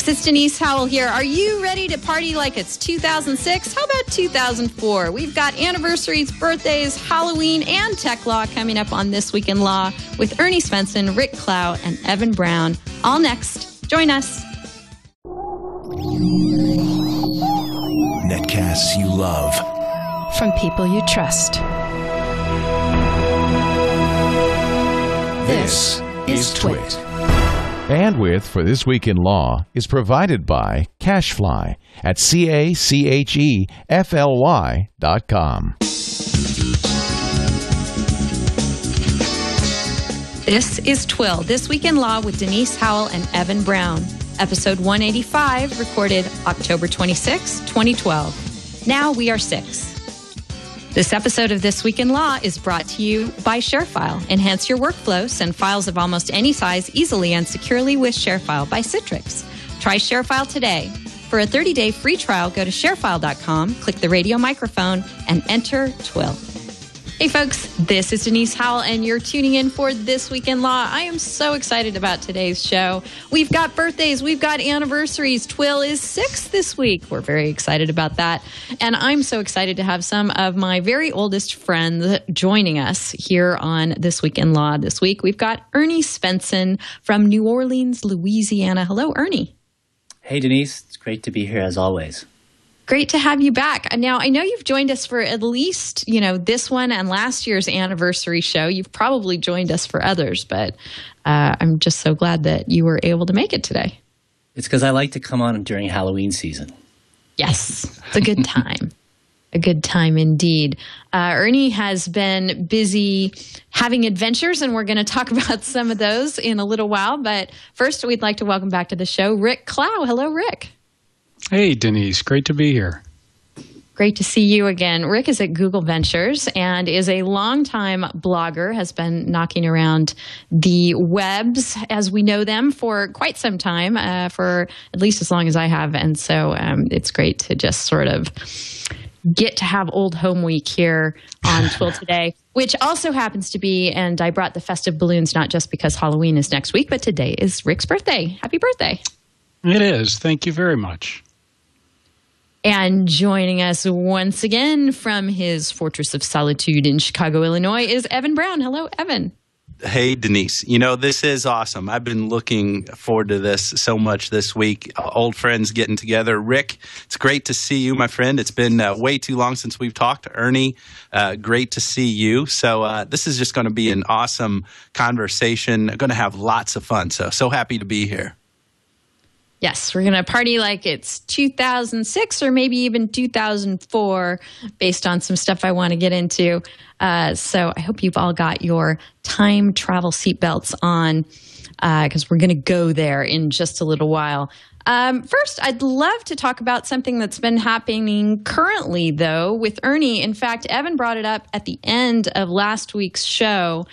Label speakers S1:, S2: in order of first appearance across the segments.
S1: folks, it's Denise Howell here. Are you ready to party like it's 2006? How about 2004? We've got anniversaries, birthdays, Halloween, and tech law coming up on This Week in Law with Ernie Svenson, Rick Klau, and Evan Brown. All next. Join us.
S2: Netcasts you love.
S3: From people you trust.
S2: This is TWiT.
S4: Bandwidth for This Week in Law is provided by Cachefly at CACHEFLY.com.
S1: This is TWiL, This Week in Law with Denise Howell and Evan Brown. Episode 185, recorded October 26, 2012. Now we are 6. This episode of This Week in Law is brought to you by ShareFile. Enhance your workflow. Send files of almost any size easily and securely with ShareFile by Citrix. Try ShareFile today. For a 30-day free trial, go to sharefile.com, click the radio microphone, and enter TWiL. Hey folks, this is Denise Howell, and you're tuning in for This Week in Law. I am so excited about today's show. We've got birthdays, we've got anniversaries. TWiL is 6 this week. We're very excited about that. And I'm so excited to have some of my very oldest friends joining us here on This Week in Law this week. We've got Ernie Svenson from New Orleans, Louisiana. Hello, Ernie.
S5: Hey, Denise. It's great to be here as always.
S1: Great to have you back. Now, I know you've joined us for at least, this one and last year's anniversary show. You've probably joined us for others, but I'm just so glad that you were able to make it today.
S5: It's because I like to come on during Halloween season.
S1: Yes, it's a good time. A good time indeed. Ernie has been busy having adventures, and we're going to talk about some of those in a little while. But first, we'd like to welcome back to the show Rick Klau. Hello, Rick.
S6: Hey, Denise. Great to be here.
S1: Great to see you again. Rick is at Google Ventures and is a longtime blogger, has been knocking around the webs as we know them for quite some time, for at least as long as I have. And so it's great to just sort of get to have Old Home Week here on TWiL today, which also happens to be, and I brought the festive balloons not just because Halloween is next week, but today is Rick's birthday. Happy birthday.
S6: It is. Thank you very much.
S1: And joining us once again from his Fortress of Solitude in Chicago, Illinois, is Evan Brown. Hello, Evan.
S7: Hey, Denise. This is awesome. I've been looking forward to this so much this week. Old friends getting together. Rick, it's great to see you, my friend. It's been way too long since we've talked. Ernie, great to see you. So this is just going to be an awesome conversation. Going to have lots of fun. So happy to be here.
S1: Yes, we're going to party like it's 2006 or maybe even 2004 based on some stuff I want to get into. So I hope you've all got your time travel seatbelts on because we're going to go there in just a little while. First, I'd love to talk about something that's been happening currently, though, with Ernie. In fact, Evan brought it up at the end of last week's show,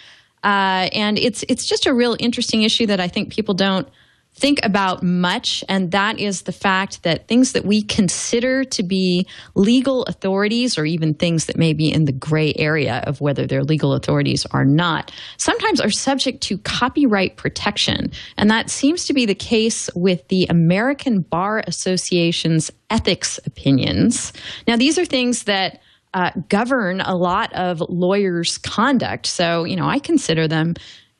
S1: and it's just a real interesting issue that I think people don't think about much, and that is the fact that things that we consider to be legal authorities, or even things that may be in the gray area of whether they're legal authorities or not, sometimes are subject to copyright protection. And that seems to be the case with the American Bar Association's ethics opinions. Now, these are things that govern a lot of lawyers' conduct. So, I consider them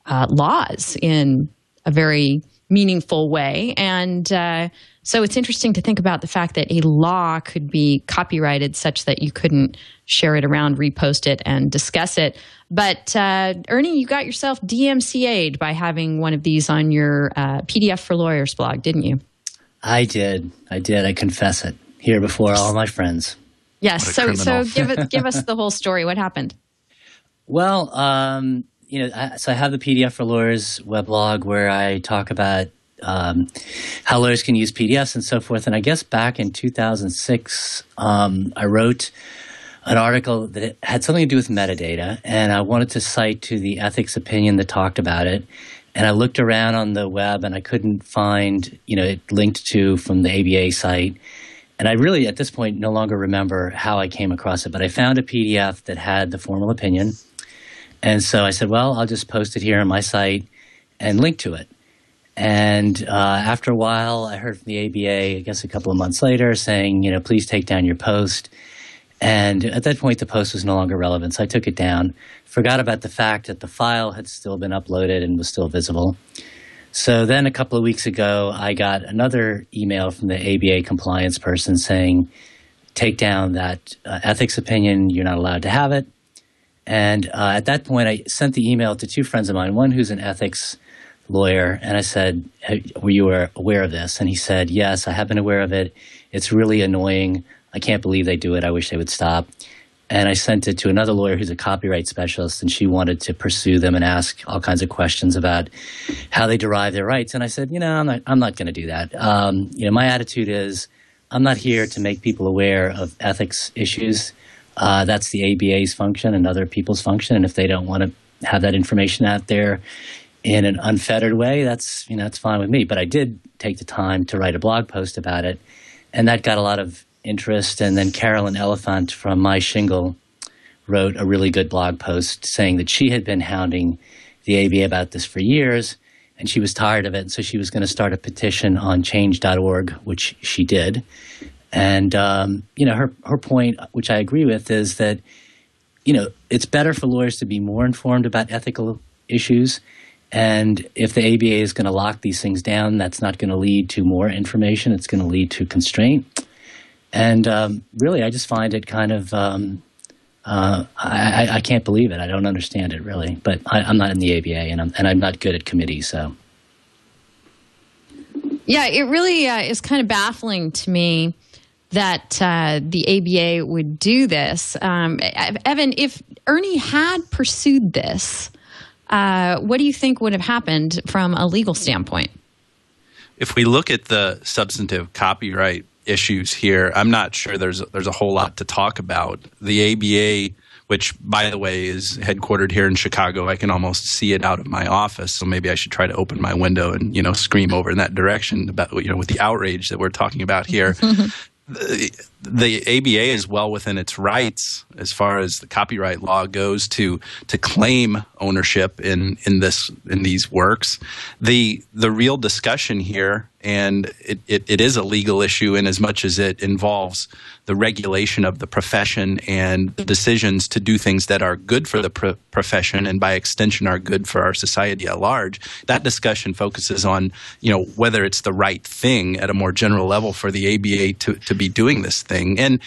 S1: laws in a very meaningful way. And so it's interesting to think about the fact that a law could be copyrighted such that you couldn't share it around, repost it, and discuss it. But Ernie, you got yourself DMCA'd by having one of these on your PDF for Lawyers blog, didn't you?
S5: I did. I confess it here before all my friends.
S1: Yes. So give us the whole story. What happened?
S5: Well, so I have the PDF for Lawyers weblog where I talk about how lawyers can use PDFs and so forth. And I guess back in 2006, I wrote an article that had something to do with metadata, and I wanted to cite to the ethics opinion that talked about it. And I looked around on the web, and I couldn't find, it linked to from the ABA site. And I really, at this point, no longer remember how I came across it. But I found a PDF that had the formal opinion. And so I said, well, I'll just post it here on my site and link to it. And after a while, I heard from the ABA, I guess a couple of months later, saying, please take down your post. And at that point, the post was no longer relevant, so I took it down. Forgot about the fact that the file had still been uploaded and was still visible. So then a couple of weeks ago, I got another email from the ABA compliance person saying, take down that ethics opinion, you're not allowed to have it. And at that point, I sent the email to two friends of mine, one who's an ethics lawyer, and I said, were you aware of this? And he said, yes, I have been aware of it. It's really annoying. I can't believe they do it. I wish they would stop. And I sent it to another lawyer who's a copyright specialist, and she wanted to pursue them and ask all kinds of questions about how they derive their rights. And I said, I'm not going to do that. My attitude is I'm not here to make people aware of ethics issues. That's the ABA's function and other people's function. And if they don't want to have that information out there in an unfettered way, that's fine with me. But I did take the time to write a blog post about it, and that got a lot of interest. And then Carolyn Elephant from My Shingle wrote a really good blog post saying that she had been hounding the ABA about this for years, and she was tired of it. So she was going to start a petition on change.org, which she did. And, her point, which I agree with, is that, it's better for lawyers to be more informed about ethical issues. And if the ABA is going to lock these things down, that's not going to lead to more information. It's going to lead to constraint. And really, I just find it kind of I can't believe it. I don't understand it, really. But I'm not in the ABA, and I'm not good at committees, so.
S1: Yeah, it really is kind of baffling to me that the ABA would do this. Evan, if Ernie had pursued this, what do you think would have happened from a legal standpoint?
S7: If we look at the substantive copyright issues here, I'm not sure there's a whole lot to talk about. The ABA, which, by the way, is headquartered here in Chicago, I can almost see it out of my office, so maybe I should try to open my window and, scream over in that direction about, with the outrage that we're talking about here. The ABA is well within its rights as far as the copyright law goes to claim ownership in these works. The real discussion here, and it is a legal issue in as much as it involves the regulation of the profession and the decisions to do things that are good for the profession and by extension are good for our society at large. That discussion focuses on, whether it's the right thing at a more general level for the ABA to be doing this thing. And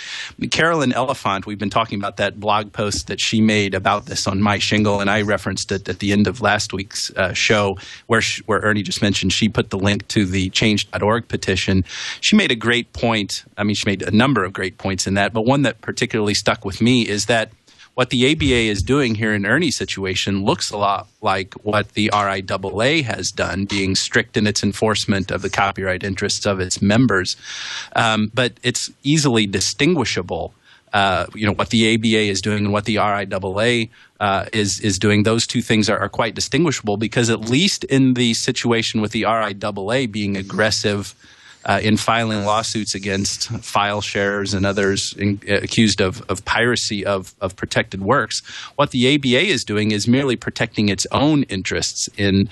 S7: Carolyn Elephant, we've been talking about that blog post that she made about this on My Shingle, and I referenced it at the end of last week's show where Ernie just mentioned she put the link to the change.org petition. She made a great point. I mean, she made a number of great points in that, but one that particularly stuck with me is that what the ABA is doing here in Ernie's situation looks a lot like what the RIAA has done, being strict in its enforcement of the copyright interests of its members. But it's easily distinguishable, what the ABA is doing and what the RIAA is doing. Those two things are quite distinguishable because at least in the situation with the RIAA being aggressive in filing lawsuits against file sharers and others accused of piracy of protected works, what the ABA is doing is merely protecting its own interests in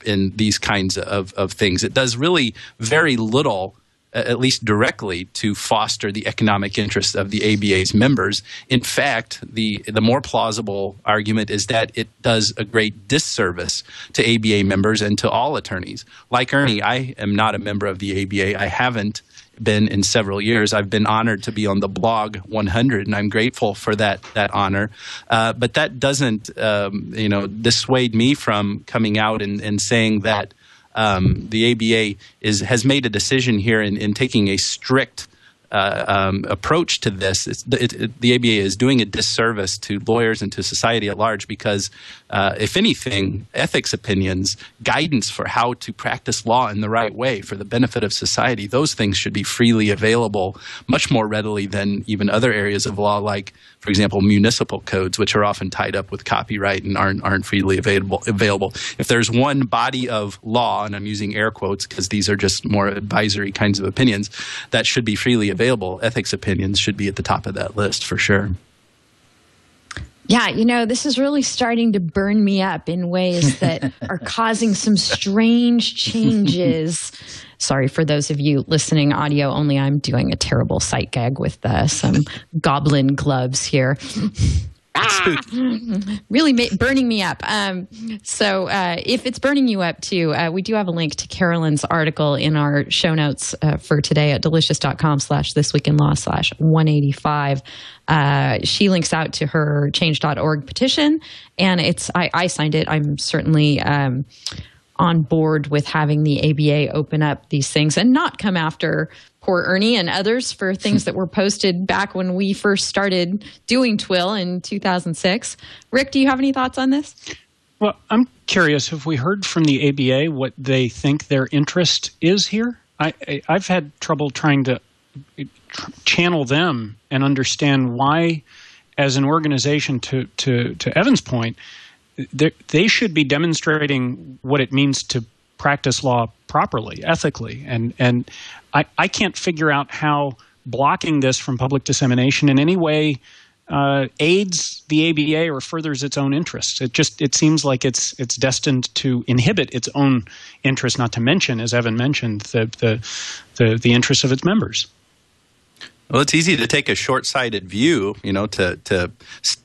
S7: these kinds of things. It does really very little, at least directly, to foster the economic interests of the ABA's members. In fact, the more plausible argument is that it does a great disservice to ABA members and to all attorneys. Like Ernie, I am not a member of the ABA. I haven't been in several years. I've been honored to be on the blog 100, and I'm grateful for that honor. But that doesn't, dissuade me from coming out and saying that the ABA has made a decision here in taking a strict approach to this. The ABA is doing a disservice to lawyers and to society at large because, if anything, ethics opinions, guidance for how to practice law in the right way for the benefit of society, those things should be freely available much more readily than even other areas of law like, for example, municipal codes, which are often tied up with copyright and aren't freely available. If there's one body of law, and I'm using air quotes because these are just more advisory kinds of opinions, that should be freely available, ethics opinions should be at the top of that list for sure.
S1: Yeah, this is really starting to burn me up in ways that are causing some strange changes. Sorry for those of you listening audio only. I'm doing a terrible sight gag with some goblin gloves here. Really burning me up. So if it's burning you up too, we do have a link to Carolyn's article in our show notes for today at delicious.com/thisweekinlaw/185. She links out to her change.org petition, and I signed it. I'm certainly on board with having the ABA open up these things and not come after poor Ernie and others for things that were posted back when we first started doing TWiL in 2006. Rick, do you have any thoughts on this?
S6: Well, I'm curious, have we heard from the ABA what they think their interest is here? I've had trouble trying to channel them and understand why, as an organization, to Evan's point, they should be demonstrating what it means to practice law properly, ethically. And I can't figure out how blocking this from public dissemination in any way aids the ABA or furthers its own interests. It seems like it's destined to inhibit its own interests, not to mention, as Evan mentioned, the interests of its members.
S7: Well, it's easy to take a short-sighted view, to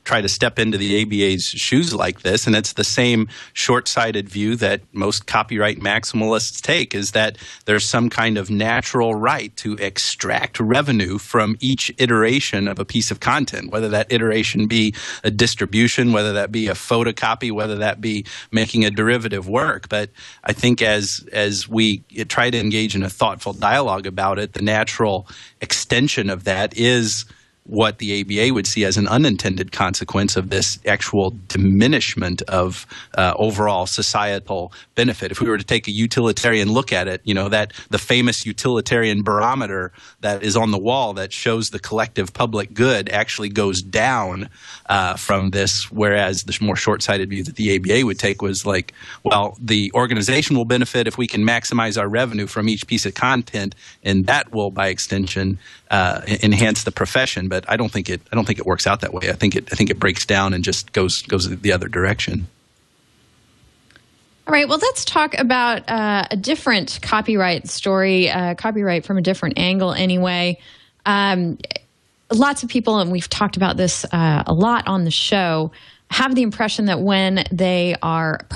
S7: try to step into the ABA's shoes like this. And it's the same short-sighted view that most copyright maximalists take, is that there's some kind of natural right to extract revenue from each iteration of a piece of content, whether that iteration be a distribution, whether that be a photocopy, whether that be making a derivative work. But I think as we try to engage in a thoughtful dialogue about it, the natural extension of that is what the ABA would see as an unintended consequence of this actual diminishment of overall societal benefit. If we were to take a utilitarian look at it, that the famous utilitarian barometer that is on the wall that shows the collective public good actually goes down from this, whereas the more short-sighted view that the ABA would take was like, well, the organization will benefit if we can maximize our revenue from each piece of content, and that will, by extension, enhance the profession. But I don't think it works out that way. I think it breaks down and just goes the other direction.
S1: All right. Well, let's talk about a different copyright story, copyright from a different angle anyway. Lots of people, and we've talked about this a lot on the show, have the impression that when they are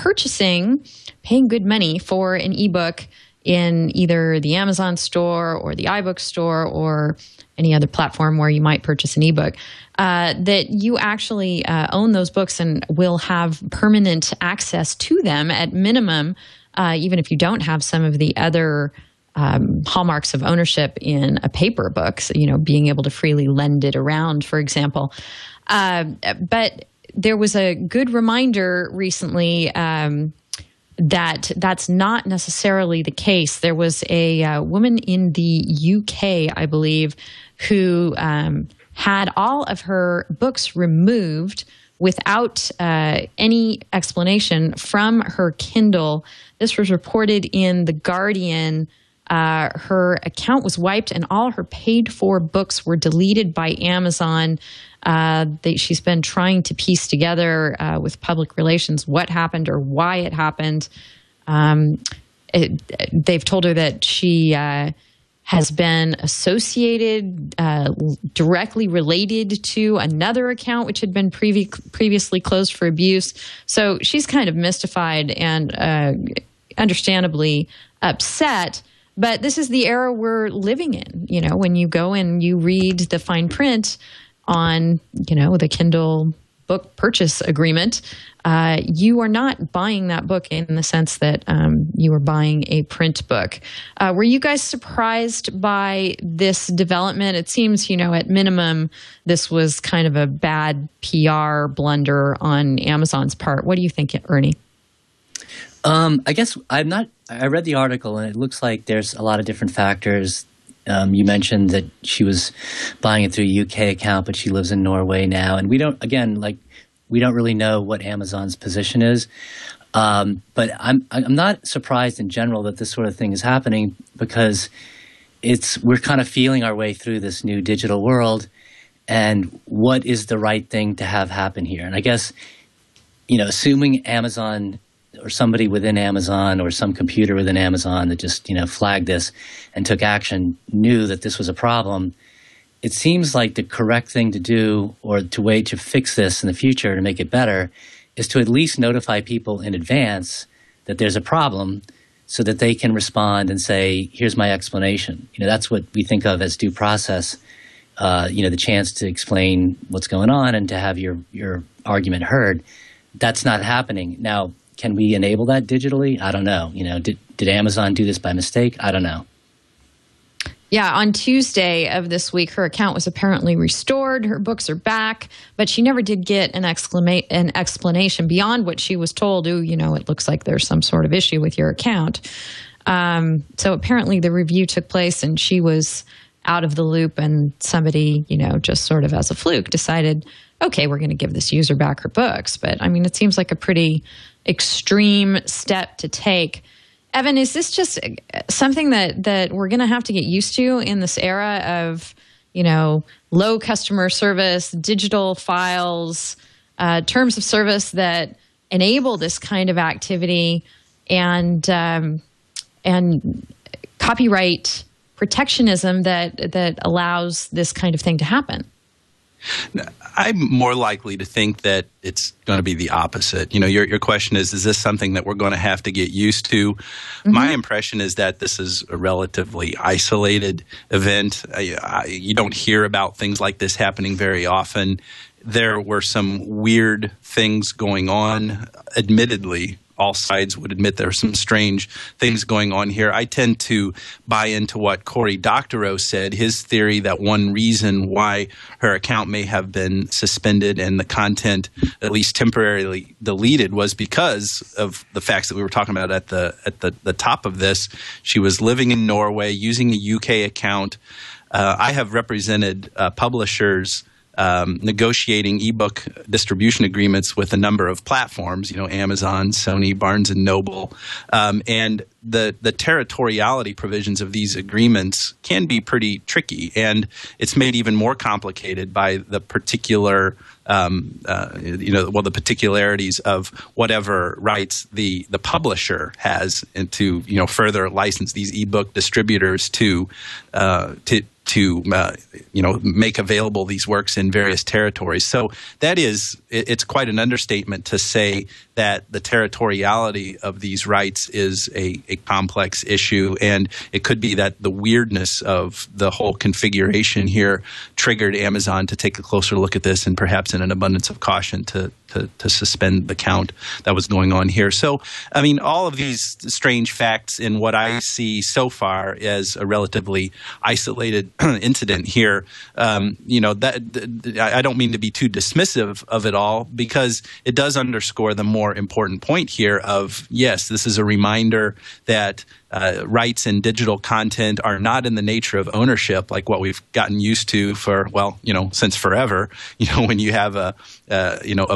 S1: paying good money for an ebook in either the Amazon store or the iBook store or any other platform where you might purchase an ebook, that you actually own those books and will have permanent access to them at minimum, even if you don't have some of the other hallmarks of ownership in a paper book, so, being able to freely lend it around, for example. But there was a good reminder recently that that's not necessarily the case. There was a woman in the UK, I believe, who had all of her books removed without any explanation from her Kindle. This was reported in The Guardian. Her account was wiped and all her paid-for books were deleted by Amazon. She's been trying to piece together with public relations what happened or why it happened. They've told her that she has been associated, directly related to another account which had been previously closed for abuse. So she's kind of mystified and understandably upset. But this is the era we're living in. When you go and you read the fine print on, the Kindle book purchase agreement, you are not buying that book in the sense that you are buying a print book. Were you guys surprised by this development? It seems, at minimum, this was kind of a bad PR blunder on Amazon's part. What do you think, Ernie?
S5: I guess I read the article and it looks like there's a lot of different factors. You mentioned that she was buying it through a UK account, but she lives in Norway now. And we don't really know what Amazon's position is. But I'm not surprised in general that this sort of thing is happening because we're kind of feeling our way through this new digital world. and what is the right thing to have happen here. And I guess, assuming Amazon or somebody within Amazon or some computer within Amazon that just, flagged this and took action knew that this was a problem, it seems like the correct thing to do or to way to fix this in the future to make it better is to at least notify people in advance that there's a problem so that they can respond and say, here's my explanation. That's what we think of as due process, the chance to explain what's going on and to have your argument heard. That's not happening. Now, can we enable that digitally? I don't know. Did Amazon do this by mistake? I don't know.
S1: Yeah, on Tuesday of this week, her account was apparently restored. Her books are back, but she never did get an explanation beyond what she was told. It looks like there's some sort of issue with your account. So apparently the review took place and she was out of the loop, and somebody, just sort of as a fluke decided, okay, we're going to give this user back her books. But I mean, it seems like a pretty extreme step to take. Evan, is this just something that we're going to have to get used to in this era of, low customer service, digital files, terms of service that enable this kind of activity, and copyright protectionism that allows this kind of thing to happen?
S7: I'm more likely to think that it's going to be the opposite. Your question is this something that we're going to have to get used to? Mm-hmm. My impression is that this is a relatively isolated event. You don't hear about things like this happening very often. There were some weird things going on, admittedly. All sides would admit there are some strange things going on here. I tend to buy into what Cory Doctorow said, his theory that one reason why her account may have been suspended and the content at least temporarily deleted was because of the facts that we were talking about at the top of this. She was living in Norway using a UK account. I have represented publishers negotiating ebook distribution agreements with a number of platforms, Amazon, Sony, Barnes & Noble, and the territoriality provisions of these agreements can be pretty tricky, and it's made even more complicated by the particular the particularities of whatever rights the publisher has and to further license these ebook distributors to make available these works in various territories. So it's quite an understatement to say that the territoriality of these rights is a complex issue, and it could be that the weirdness of the whole configuration here triggered Amazon to take a closer look at this and perhaps in an abundance of caution to suspend the count that was going on here. So, I mean, all of these strange facts in what I see so far as a relatively isolated incident here, I don't mean to be too dismissive of it all, because it does underscore the more important point here of, yes, this is a reminder that rights in digital content are not in the nature of ownership like what we've gotten used to for, since forever. When you have a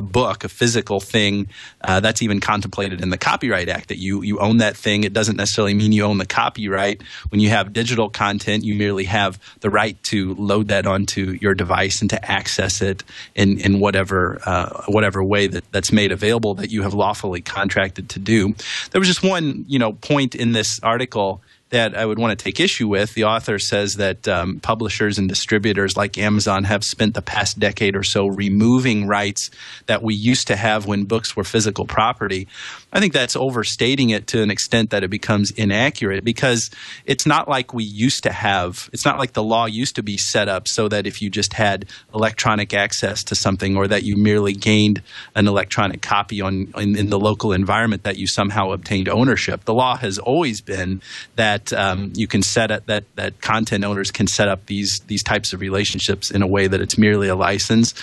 S7: book, a physical thing, that's even contemplated in the Copyright Act that you own that thing. It doesn't necessarily mean you own the copyright. When you have digital content, you merely have the right to load that onto your device and to access it in whatever way that's made available that you have lawfully contracted to do. There was just one, point in this article that I would want to take issue with. The author says that publishers and distributors like Amazon have spent the past decade or so removing rights that we used to have when books were physical property. I think that's overstating it to an extent that it becomes inaccurate, because it's not like it's not like the law used to be set up so that if you just had electronic access to something, or that you merely gained an electronic copy in the local environment, that you somehow obtained ownership. The law has always been that you can set up that content owners can set up these types of relationships in a way that it's merely a license,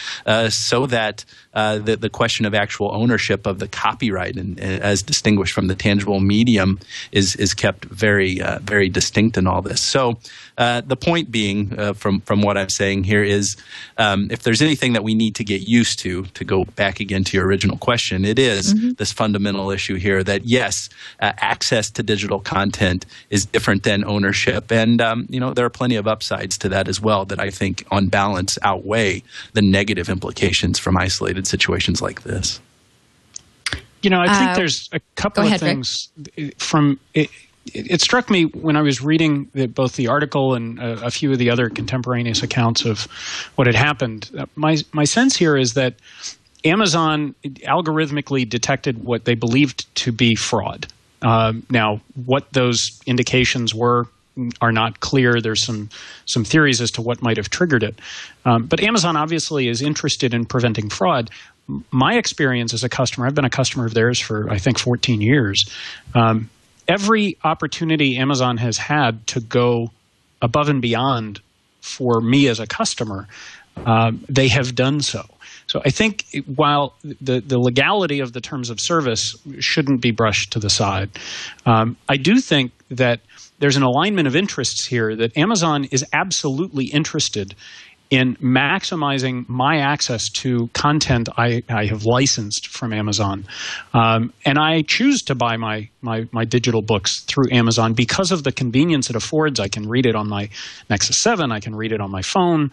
S7: so that the question of actual ownership of the copyright and as distinguished from the tangible medium is kept very very distinct in all this. So the point being, from what I'm saying here, is if there's anything that we need to get used to go back again to your original question, it is this fundamental issue here that, yes, access to digital content is different than ownership. And, there are plenty of upsides to that as well that I think on balance outweigh the negative implications from isolated situations like this.
S6: I think there's a couple of things from it. It struck me when I was reading both the article and a few of the other contemporaneous accounts of what had happened. My sense here is that Amazon algorithmically detected what they believed to be fraud. Now, what those indications were are not clear. There's some theories as to what might have triggered it. But Amazon obviously is interested in preventing fraud. My experience as a customer, I've been a customer of theirs for, I think, 14 years. Every opportunity Amazon has had to go above and beyond for me as a customer, they have done so. So I think while the legality of the terms of service shouldn't be brushed to the side, I do think that there's an alignment of interests here that Amazon is absolutely interested in maximizing my access to content I have licensed from Amazon. And I choose to buy my digital books through Amazon because of the convenience it affords. I can read it on my Nexus 7. I can read it on my phone.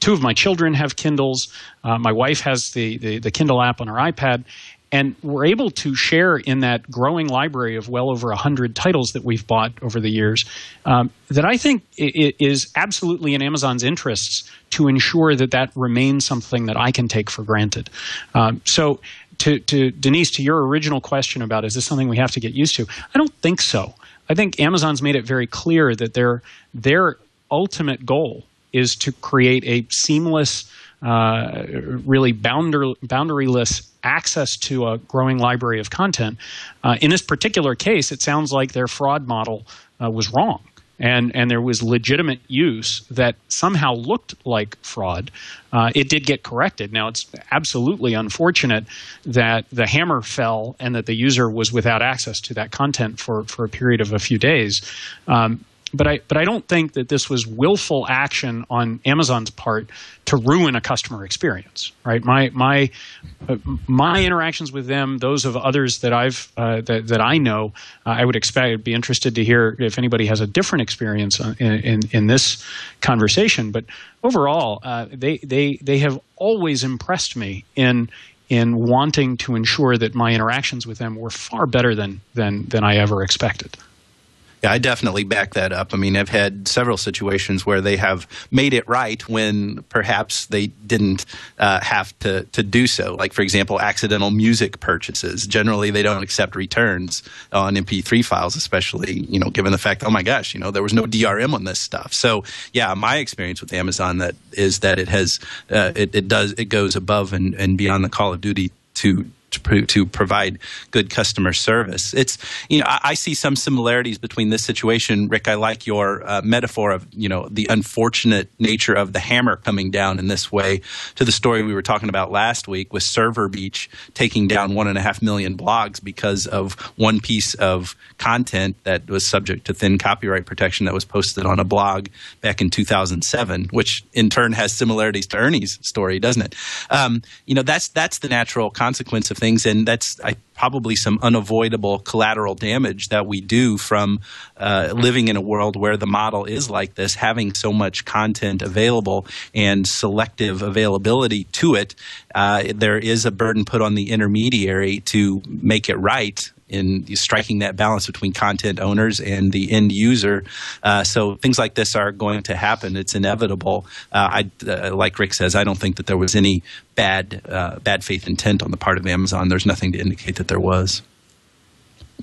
S6: Two of my children have Kindles. My wife has the Kindle app on her iPad. And we're able to share in that growing library of well over 100 titles that we've bought over the years that I think it is absolutely in Amazon's interests to ensure that remains something that I can take for granted. So to Denise, to your original question about is this something we have to get used to, I don't think so. I think Amazon's made it very clear that their ultimate goal is to create a seamless, really boundaryless access to a growing library of content. In this particular case, it sounds like their fraud model was wrong. And there was legitimate use that somehow looked like fraud. It did get corrected. Now, it's absolutely unfortunate that the hammer fell and that the user was without access to that content for a period of a few days. But I don't think that this was willful action on Amazon's part to ruin a customer experience, right? My interactions with them, those of others that that I know, I would expect. I'd be interested to hear if anybody has a different experience in this conversation. But overall, they have always impressed me in wanting to ensure that my interactions with them were far better than I ever expected.
S7: Yeah, I definitely back that up. I mean, I've had several situations where they have made it right when perhaps they didn't have to do so. Like, for example, accidental music purchases. Generally, they don't accept returns on MP3 files, especially, given the fact, oh my gosh, there was no DRM on this stuff. So, yeah, my experience with Amazon is that it has it goes above and beyond the call of duty to provide good customer service. It's, I see some similarities between this situation. Rick, I like your metaphor of, the unfortunate nature of the hammer coming down in this way to the story we were talking about last week with Server Beach taking down 1.5 million blogs because of one piece of content that was subject to thin copyright protection that was posted on a blog back in 2007, which in turn has similarities to Ernie's story, doesn't it? That's the natural consequence of things. And that's probably some unavoidable collateral damage that we do from living in a world where the model is like this, having so much content available and selective availability to it. There is a burden put on the intermediary to make it right in striking that balance between content owners and the end user. So things like this are going to happen. It's inevitable. Like Rick says, I don't think that there was any bad faith intent on the part of Amazon. There's nothing to indicate that there was.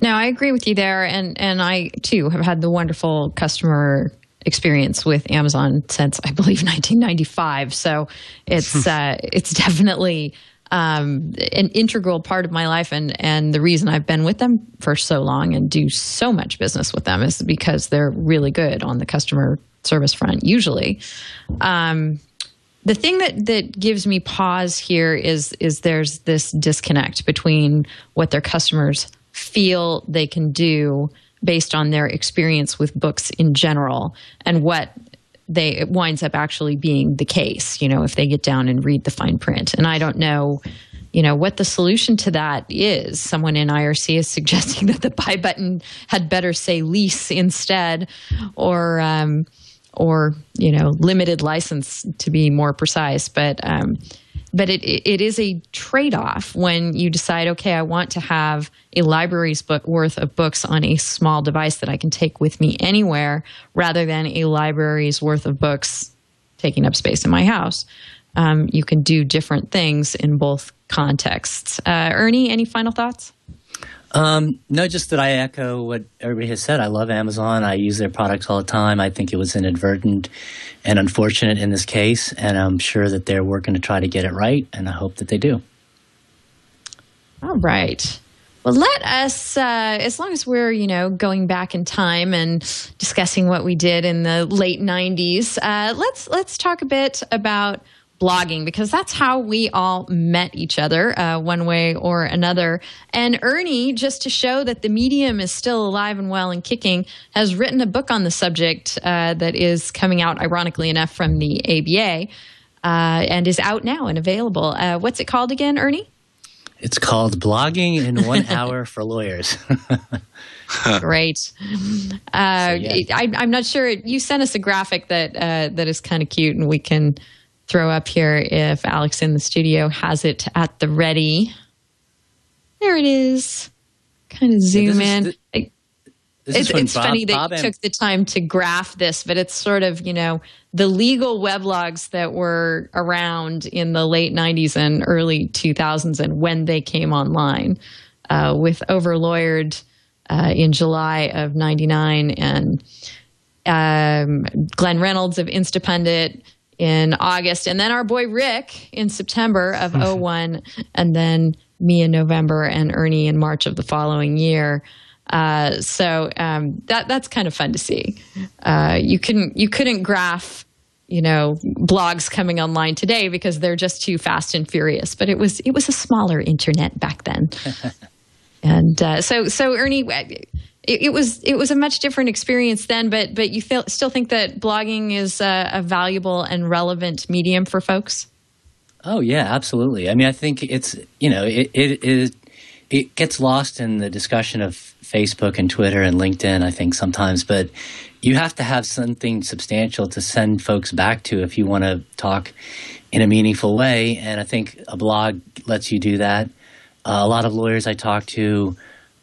S1: No, I agree with you there. And I, too, have had the wonderful customer experience with Amazon since, I believe, 1995. So it's definitely an integral part of my life, and the reason I've been with them for so long and do so much business with them is because they're really good on the customer service front, usually. The thing that gives me pause here is there's this disconnect between what their customers feel they can do based on their experience with books in general and what it winds up actually being the case, if they get down and read the fine print. And I don't know what the solution to that is. Someone in IRC is suggesting that the buy button had better say lease instead, or limited license to be more precise. But it is a trade-off when you decide, okay, I want to have a library's worth of books on a small device that I can take with me anywhere, rather than a library's worth of books taking up space in my house. You can do different things in both contexts. Ernie, any final thoughts?
S5: No, just that I echo what everybody has said. I love Amazon. I use their products all the time. I think it was inadvertent and unfortunate in this case, and I'm sure that they're working to try to get it right, and I hope that they do.
S1: All right. Well, let us, as long as we're, going back in time and discussing what we did in the late 90s, let's talk a bit about blogging, because that's how we all met each other one way or another. And Ernie, just to show that the medium is still alive and well and kicking, has written a book on the subject that is coming out, ironically enough, from the ABA and is out now and available. What's it called again, Ernie?
S5: It's called Blogging in 1 Hour for Lawyers.
S1: Great. I'm not sure. You sent us a graphic that is kind of cute, and we can throw up here if Alex in the studio has it at the ready. There it is. Kind of zoom in. It's funny that you took the time to graph this, but it's sort of, the legal weblogs that were around in the late 90s and early 2000s and when they came online, with Overlawyered in July of 99 and Glenn Reynolds of Instapundit in August, and then our boy Rick in September of 01, and then me in November and Ernie in March of the following year. So that's kind of fun to see. You couldn't graph, blogs coming online today because they're just too fast and furious. But it was a smaller internet back then, and so Ernie. It was a much different experience then, but you still think that blogging is a valuable and relevant medium for folks?
S5: Oh yeah, absolutely. I mean, I think it's it gets lost in the discussion of Facebook and Twitter and LinkedIn, I think sometimes, but you have to have something substantial to send folks back to if you want to talk in a meaningful way, and I think a blog lets you do that. A lot of lawyers I talk to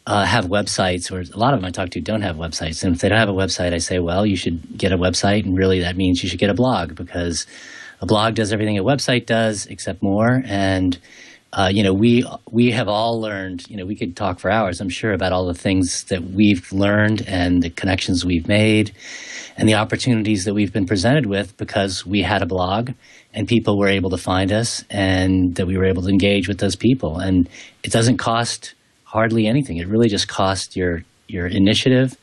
S5: have websites, or a lot of them I talk to don't have websites. And if they don't have a website, I say, well, you should get a website. And really that means you should get a blog, because a blog does everything a website does except more. And, we have all learned, we could talk for hours, I'm sure, about all the things that we've learned and the connections we've made and the opportunities that we've been presented with because we had a blog and people were able to find us and that we were able to engage with those people. And it doesn't cost hardly anything. It really just costs your initiative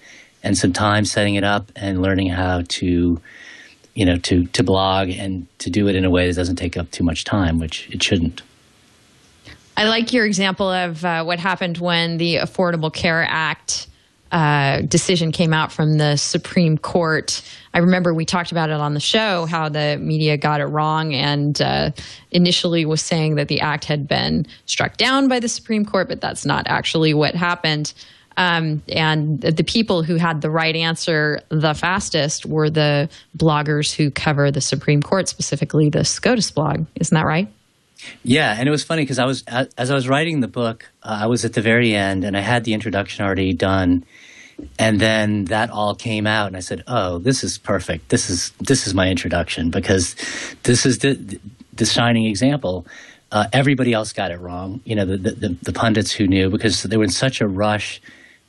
S5: and some time setting it up and learning how to blog and to do it in a way that doesn't take up too much time, which it shouldn't.
S1: I like your example of what happened when the Affordable Care Act decision came out from the Supreme Court. I remember we talked about it on the show, how the media got it wrong and initially was saying that the act had been struck down by the Supreme Court, but that's not actually what happened. And the people who had the right answer the fastest were the bloggers who cover the Supreme Court, specifically the SCOTUS blog. Isn't that right?
S5: Yeah, and it was funny because as I was writing the book, I was at the very end and I had the introduction already done. And then that all came out, and I said, "Oh, this is perfect. This is my introduction because this is the shining example." Everybody else got it wrong. The pundits who knew, because they were in such a rush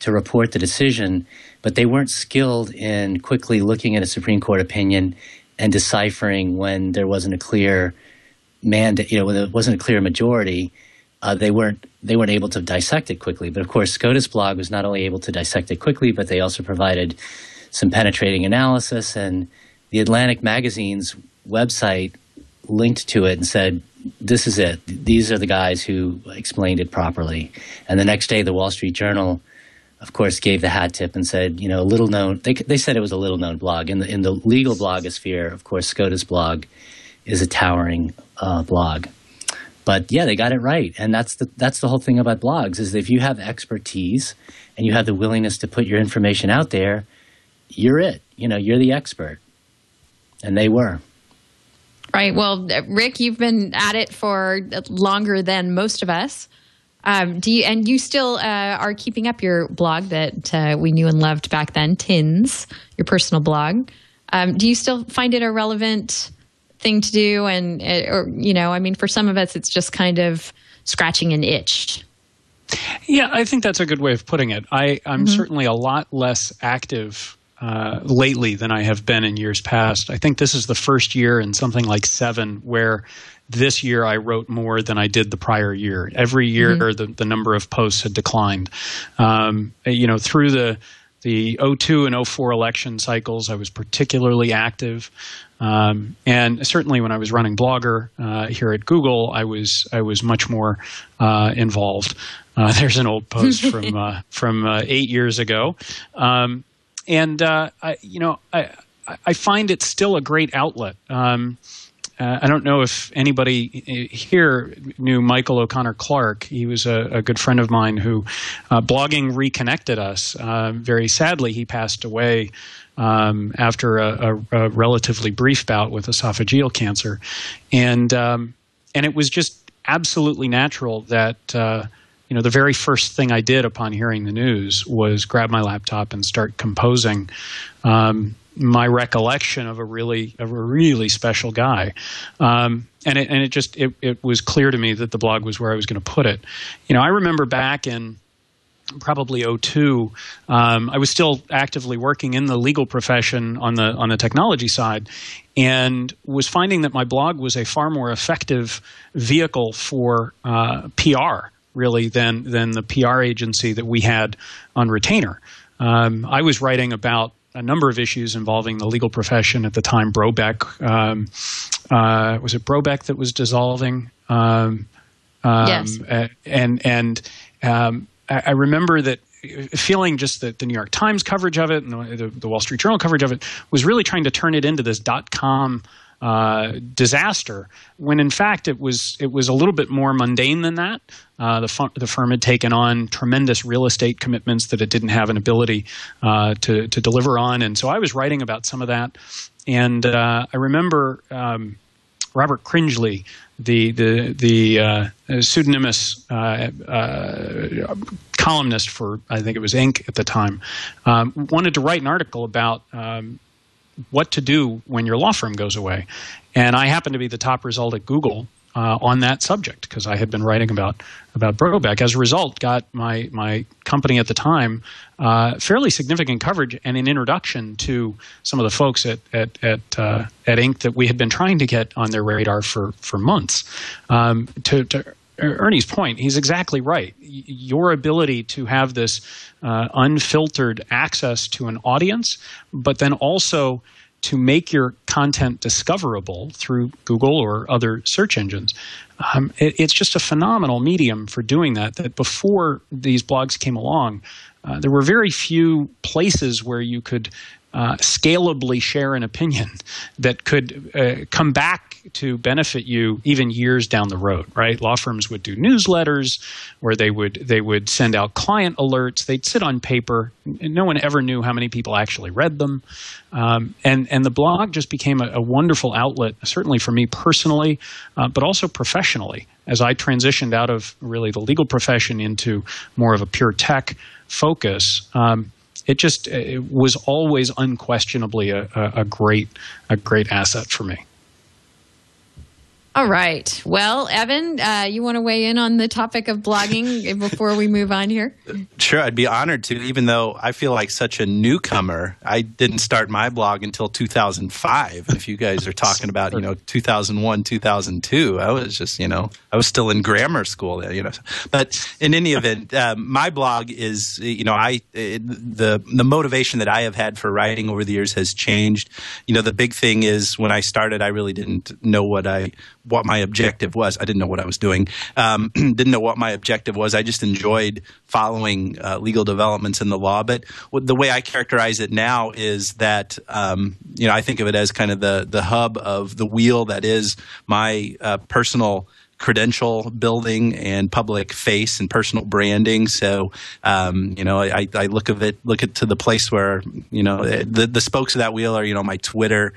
S5: to report the decision, but they weren't skilled in quickly looking at a Supreme Court opinion and deciphering when there wasn't a clear mandate. When there wasn't a clear majority. They weren't able to dissect it quickly. But of course, SCOTUS blog was not only able to dissect it quickly, but they also provided some penetrating analysis. And the Atlantic magazine's website linked to it and said, "This is it. These are the guys who explained it properly." And the next day, the Wall Street Journal, of course, gave the hat tip and said, little known. They said it was a little known blog in the legal blogosphere. Of course, SCOTUS blog is a towering blog. But yeah, they got it right. And that's the whole thing about blogs is if you have expertise and you have the willingness to put your information out there, you're it. You're the expert. And they were.
S1: Right. Well, Rick, you've been at it for longer than most of us. You still are keeping up your blog that we knew and loved back then, Tins, your personal blog. Do you still find it a relevant thing to do? For some of us, it's just kind of scratching an itch.
S6: Yeah, I think that's a good way of putting it. I'm certainly a lot less active lately than I have been in years past. I think this is the first year in something like 7 where this year I wrote more than I did the prior year. Every year the number of posts had declined. Through the 02 and 04 election cycles, I was particularly active. And certainly when I was running Blogger here at Google, I was much more involved. There's an old post from 8 years ago. I find it still a great outlet. I don't know if anybody here knew Michael O'Connor Clark. He was a good friend of mine who blogging reconnected us. Very sadly, he passed away after a relatively brief bout with esophageal cancer. And it was just absolutely natural that the very first thing I did upon hearing the news was grab my laptop and start composing my recollection of a really special guy. And it was clear to me that the blog was where I was going to put it. I remember back in probably 02, I was still actively working in the legal profession on the technology side, and was finding that my blog was a far more effective vehicle for PR, really, than the PR agency that we had on retainer. I was writing about a number of issues involving the legal profession at the time. Brobeck, was it Brobeck that was dissolving?
S1: Yes.
S6: I remember that feeling just that the New York Times coverage of it and the Wall Street Journal coverage of it was really trying to turn it into this .com disaster, when in fact it was a little bit more mundane than that. The firm had taken on tremendous real estate commitments that it didn't have an ability to deliver on, and so I was writing about some of that. And I remember Robert Cringely, the pseudonymous columnist for, I think it was Inc. at the time, wanted to write an article about what to do when your law firm goes away. And I happened to be the top result at Google on that subject because I had been writing about Brobeck. As a result, got my company at the time fairly significant coverage and an introduction to some of the folks at Inc. that we had been trying to get on their radar for months. To Ernie's point, he's exactly right. Your ability to have this unfiltered access to an audience, but then also to make your content discoverable through Google or other search engines. It's just a phenomenal medium for doing that. That before these blogs came along, there were very few places where you could scalably share an opinion that could come back to benefit you even years down the road, right? Law firms would do newsletters where they would send out client alerts. They'd sit on paper, and no one ever knew how many people actually read them. And the blog just became a wonderful outlet, certainly for me personally, but also professionally, as I transitioned out of really the legal profession into more of a pure tech focus. It was always unquestionably a great asset for me.
S1: All right. Well, Evan, you want to weigh in on the topic of blogging before we move on here?
S7: Sure, I'd be honored to, even though I feel like such a newcomer. I didn't start my blog until 2005. If you guys are talking about, 2001, 2002, I was just, I was still in grammar school, But in any event, my blog is, the motivation that I have had for writing over the years has changed. The big thing is when I started, I really didn't know what my objective was. I didn't know what I was doing. Didn't know what my objective was. I just enjoyed following legal developments in the law. But the way I characterize it now is that, I think of it as kind of the hub of the wheel that is my personal credential building and public face and personal branding. So, I look at to the place where, the spokes of that wheel are, my Twitter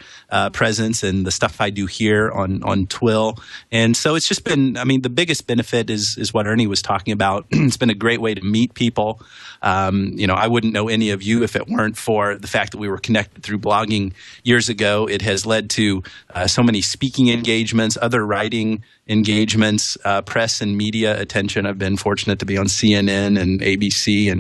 S7: presence and the stuff I do here on TWiL. And so it's just been, the biggest benefit is what Ernie was talking about. It's been a great way to meet people. I wouldn't know any of you if it weren't for the fact that we were connected through blogging years ago. It has led to so many speaking engagements, other writing engagements, press and media attention. I've been fortunate to be on CNN and ABC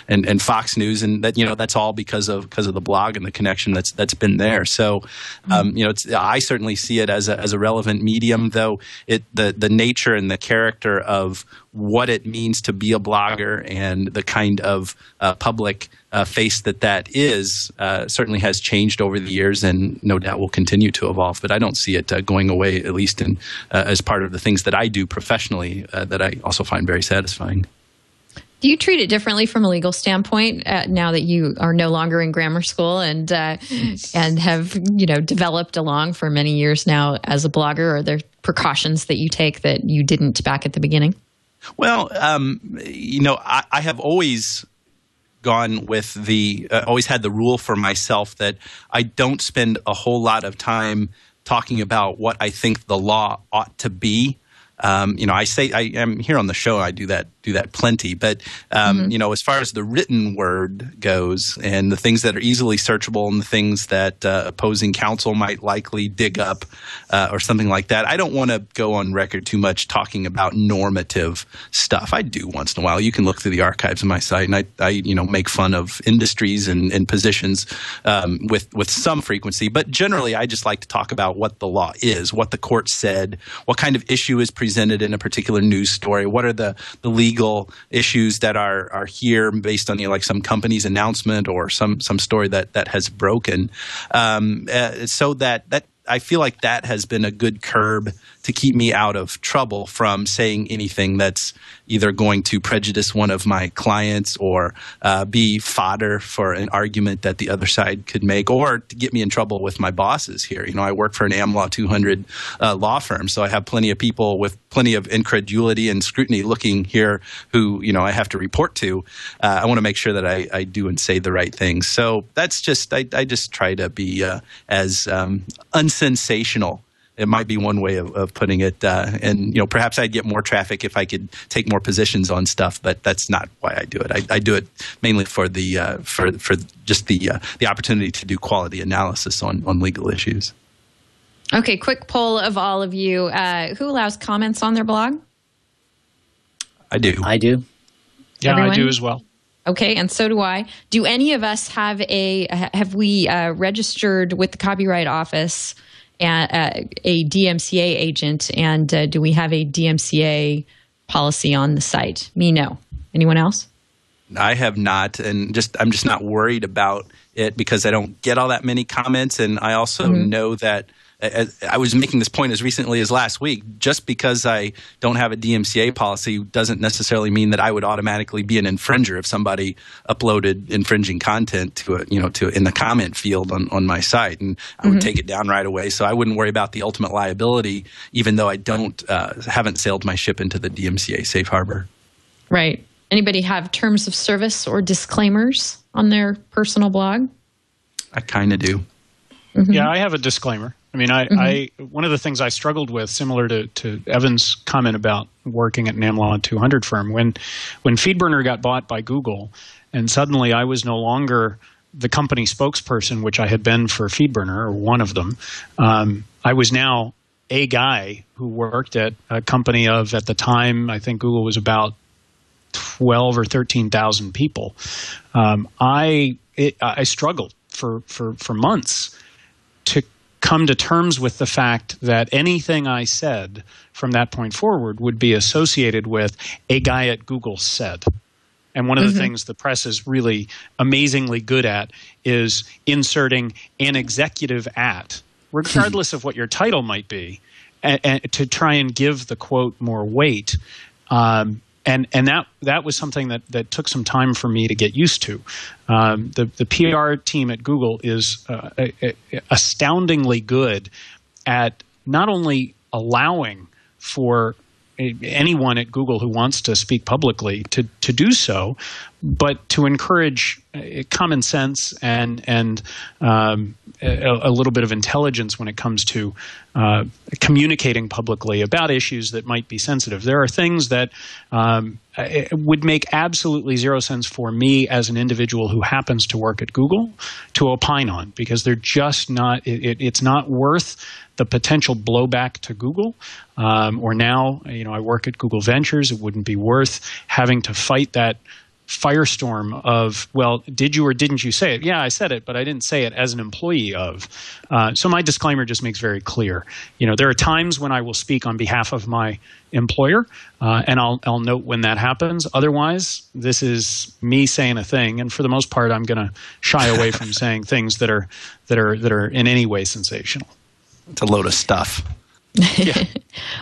S7: and Fox News, and that's all because of the blog and the connection that's been there. So, I certainly see it as a relevant medium, though the nature and the character of what it means to be a blogger and the kind of public face that is certainly has changed over the years, and no doubt will continue to evolve. But I don't see it going away, at least as part of the things that I do professionally that I also find very satisfying.
S1: Do you treat it differently from a legal standpoint now that you are no longer in grammar school and have developed along for many years now as a blogger? Are there precautions that you take that you didn't back at the beginning?
S7: Well, I have always gone with always had the rule for myself that I don't spend a whole lot of time talking about what I think the law ought to be. I say I am here on the show. I do that plenty. But as far as the written word goes, and the things that are easily searchable, and the things that opposing counsel might likely dig up, or something like that, I don't want to go on record too much talking about normative stuff. I do once in a while. You can look through the archives of my site, and I make fun of industries and positions with some frequency. But generally, I just like to talk about what the law is, what the court said, what kind of issue is presented in a particular news story, what are the legal issues that are here based on like some company's announcement or some story that has broken, so that I feel like that has been a good curb to keep me out of trouble from saying anything that's either going to prejudice one of my clients or be fodder for an argument that the other side could make, or to get me in trouble with my bosses here. I work for an AmLaw 200 law firm, so I have plenty of people with plenty of incredulity and scrutiny looking here who, I have to report to. I want to make sure that I do and say the right things. So that's just, I just try to be as unsensational. It might be one way of putting it, and perhaps I'd get more traffic if I could take more positions on stuff. But that's not why I do it. I do it mainly for the for just the opportunity to do quality analysis on legal issues.
S1: Okay, quick poll of all of you: who allows comments on their blog?
S7: I do.
S6: Yeah,
S1: Everyone?
S6: I do as well.
S1: Okay, and so do I. Do any of us have we registered with the Copyright Office a DMCA agent, and do we have a DMCA policy on the site? Me, no. Anyone else?
S7: I have not, and I'm just not worried about it because I don't get all that many comments, and I also know that I was making this point as recently as last week. Just because I don't have a DMCA policy doesn't necessarily mean that I would automatically be an infringer if somebody uploaded infringing content to in the comment field on my site, and I would take it down right away. So I wouldn't worry about the ultimate liability, even though I haven't sailed my ship into the DMCA safe harbor. Right.
S1: Anybody have terms of service or disclaimers on their personal blog?
S7: I kind of do.
S6: Yeah, I have a disclaimer. I mean, I one of the things I struggled with, similar to Evan's comment about working at an AmLaw 200 firm, when FeedBurner got bought by Google, and suddenly I was no longer the company spokesperson, which I had been for FeedBurner, or one of them. I was now a guy who worked at a company of, at the time, I think Google was about 12 or 13,000 people. I struggled for months to come to terms with the fact that anything I said from that point forward would be associated with a guy at Google said. And one of the things the press is really amazingly good at is inserting an executive at, regardless of what your title might be, and to try and give the quote more weight. And that was something that took some time for me to get used to. The PR team at Google is astoundingly good at not only allowing for anyone at Google who wants to speak publicly to do so, but to encourage common sense and a little bit of intelligence when it comes to communicating publicly about issues that might be sensitive. There are things that it would make absolutely zero sense for me as an individual who happens to work at Google to opine on, because they're just not, it's not worth the potential blowback to Google. Or now, I work at Google Ventures. It wouldn't be worth having to fight that firestorm of, well, did you or didn't you say it? Yeah, I said it, but I didn't say it as an employee of. So my disclaimer just makes very clear. There are times when I will speak on behalf of my employer, and I'll note when that happens. Otherwise, this is me saying a thing, and for the most part, I'm going to shy away from saying things that are in any way sensational.
S7: It's a load of stuff.
S6: Yeah.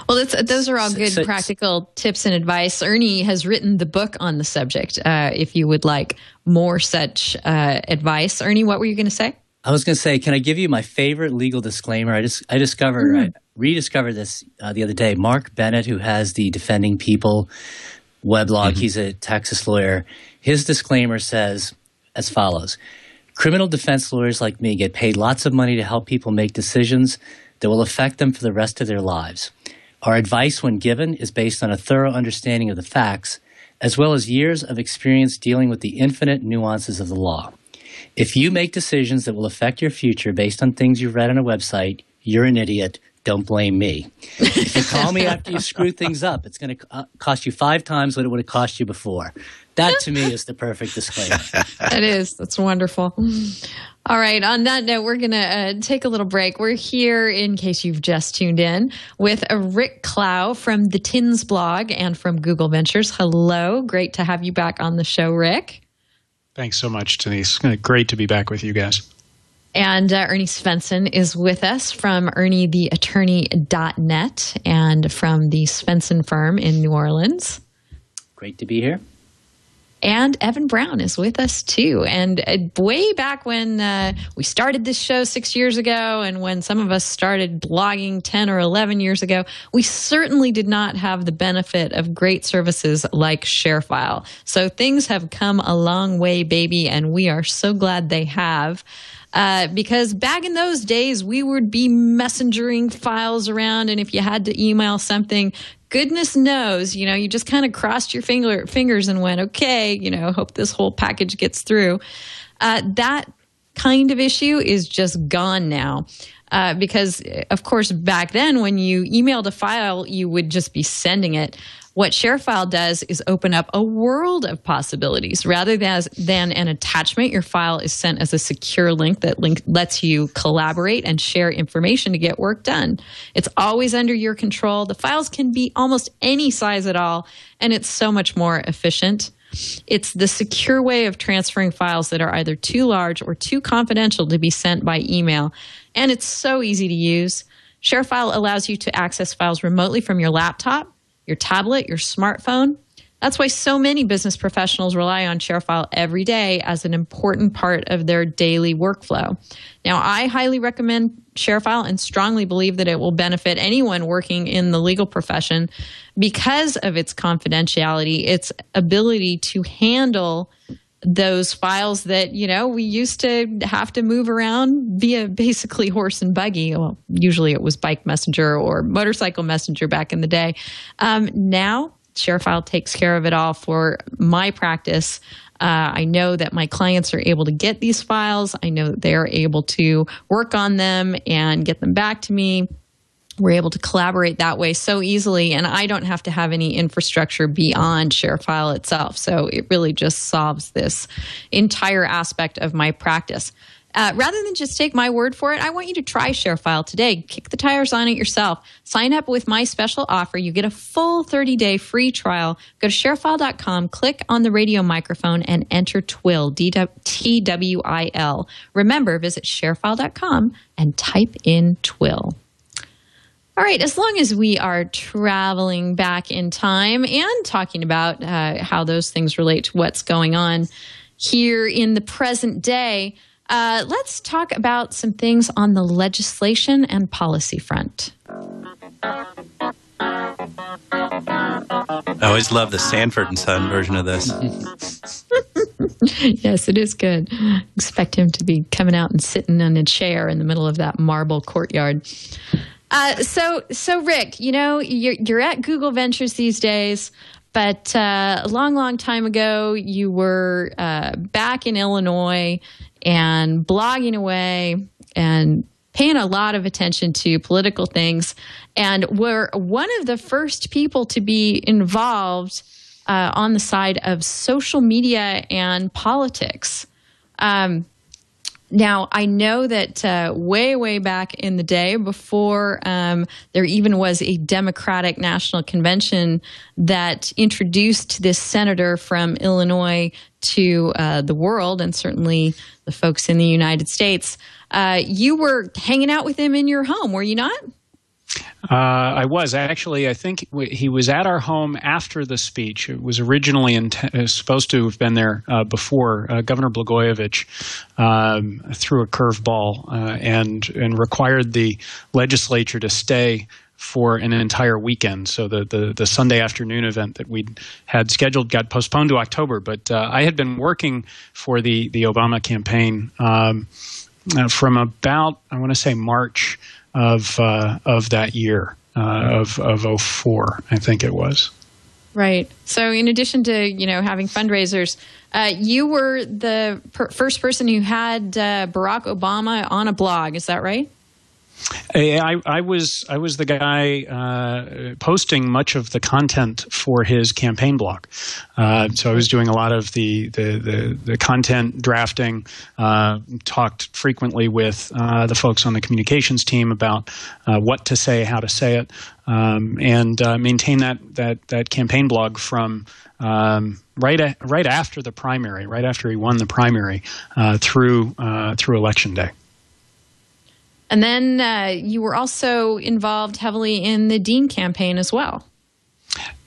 S1: Well, those are all good practical tips and advice. Ernie has written the book on the subject. If you would like more such advice, Ernie, what were you going to say?
S5: I was going to say, can I give you my favorite legal disclaimer? I rediscovered this the other day. Mark Bennett, who has the Defending People weblog, he's a Texas lawyer. His disclaimer says as follows: criminal defense lawyers like me get paid lots of money to help people make decisions that will affect them for the rest of their lives. Our advice when given is based on a thorough understanding of the facts, as well as years of experience dealing with the infinite nuances of the law. If you make decisions that will affect your future based on things you've read on a website, you're an idiot. Don't blame me. If you call me after you screw things up, it's going to cost you 5 times what it would have cost you before. That, to me, is the perfect disclaimer.
S1: It is. That's wonderful. All right. On that note, we're going to take a little break. We're here, in case you've just tuned in, with Rick Klau from the Tins blog and from Google Ventures. Hello. Great to have you back on the show, Rick.
S6: Thanks so much, Denise. Great to be back with you guys.
S1: And Ernie Svenson is with us from ErnieTheAttorney.net and from the Svenson firm in New Orleans.
S5: Great to be here.
S1: And Evan Brown is with us too. And way back when we started this show 6 years ago, and when some of us started blogging 10 or 11 years ago, we certainly did not have the benefit of great services like ShareFile. So things have come a long way, baby, and we are so glad they have. Because back in those days, we would be messengering files around, and if you had to email something, goodness knows, you just kind of crossed your fingers and went, okay, hope this whole package gets through. That kind of issue is just gone now. Because, of course, back then, when you emailed a file, you would just be sending it. What ShareFile does is open up a world of possibilities. Rather than an attachment, your file is sent as a secure link that lets you collaborate and share information to get work done. It's always under your control. The files can be almost any size at all, and it's so much more efficient. It's the secure way of transferring files that are either too large or too confidential to be sent by email, and it's so easy to use. ShareFile allows you to access files remotely from your laptop, your tablet, your smartphone. That's why so many business professionals rely on ShareFile every day as an important part of their daily workflow. Now, I highly recommend ShareFile and strongly believe that it will benefit anyone working in the legal profession because of its confidentiality, its ability to handle those files that, we used to have to move around via basically horse and buggy. Well, usually it was bike messenger or motorcycle messenger back in the day. Now, ShareFile takes care of it all for my practice. I know that my clients are able to get these files. I know that they are able to work on them and get them back to me. We're able to collaborate that way so easily, and I don't have to have any infrastructure beyond ShareFile itself. So it really just solves this entire aspect of my practice. Rather than just take my word for it, I want you to try ShareFile today. Kick the tires on it yourself. Sign up with my special offer. You get a full 30-day free trial. Go to sharefile.com, click on the radio microphone, and enter TWiL, TWiL. Remember, visit sharefile.com and type in TWiL. All right, as long as we are traveling back in time and talking about how those things relate to what's going on here in the present day, let's talk about some things on the legislation and policy front.
S7: always love the Sanford and Son version of this.
S1: Yes, it is good. Expect him to be coming out and sitting on a chair in the middle of that marble courtyard. So Rick, you're at Google Ventures these days, but a long time ago, you were back in Illinois and blogging away and paying a lot of attention to political things, and were one of the first people to be involved on the side of social media and politics. Now, I know that way back in the day, before there even was a Democratic National Convention that introduced this senator from Illinois to the world, and certainly the folks in the United States, you were hanging out with him in your home, were you not?
S6: I was. Actually, I think he was at our home after the speech. It was originally supposed to have been there before. Governor Blagojevich threw a curveball and required the legislature to stay for an entire weekend. So the Sunday afternoon event that we had scheduled got postponed to October. But I had been working for the Obama campaign from about, I want to say, March of that year, of 04, I think it was.
S1: Right. So in addition to, having fundraisers, you were the first person who had Barack Obama on a blog. Is that right?
S6: I was the guy posting much of the content for his campaign blog. So I was doing a lot of the content drafting. Talked frequently with the folks on the communications team about what to say, how to say it, and maintain that campaign blog from right after the primary, right after he won the primary, through Election Day.
S1: And then you were also involved heavily in the Dean campaign as well.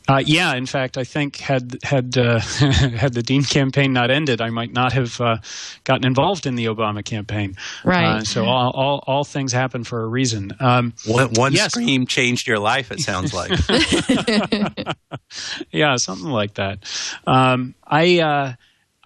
S6: Yeah, in fact, I think had the Dean campaign not ended, I might not have gotten involved in the Obama campaign.
S1: Right.
S6: So all things happen for a reason.
S7: One scream changed your life, it sounds like.
S6: Yeah, something like that.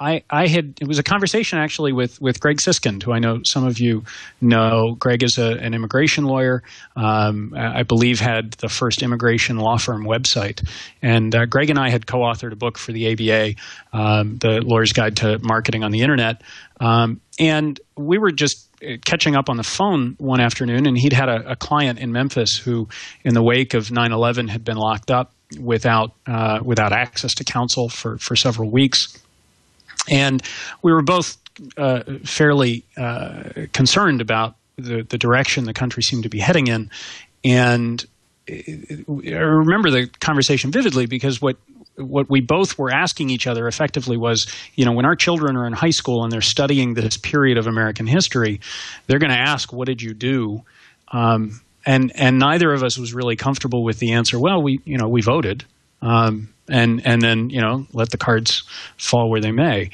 S6: It was a conversation actually with Greg Siskind, who I know some of you know. Greg is an immigration lawyer. I believe had the first immigration law firm website. And Greg and I had co-authored a book for the ABA, The Lawyer's Guide to Marketing on the Internet. And we were just catching up on the phone one afternoon, and he'd had a client in Memphis who, in the wake of 9/11, had been locked up without access to counsel for several weeks. And we were both fairly concerned about the direction the country seemed to be heading in. And I remember the conversation vividly because what we both were asking each other effectively was, when our children are in high school and they're studying this period of American history, they're going to ask, what did you do? And neither of us was really comfortable with the answer, well, we voted. And then, let the cards fall where they may.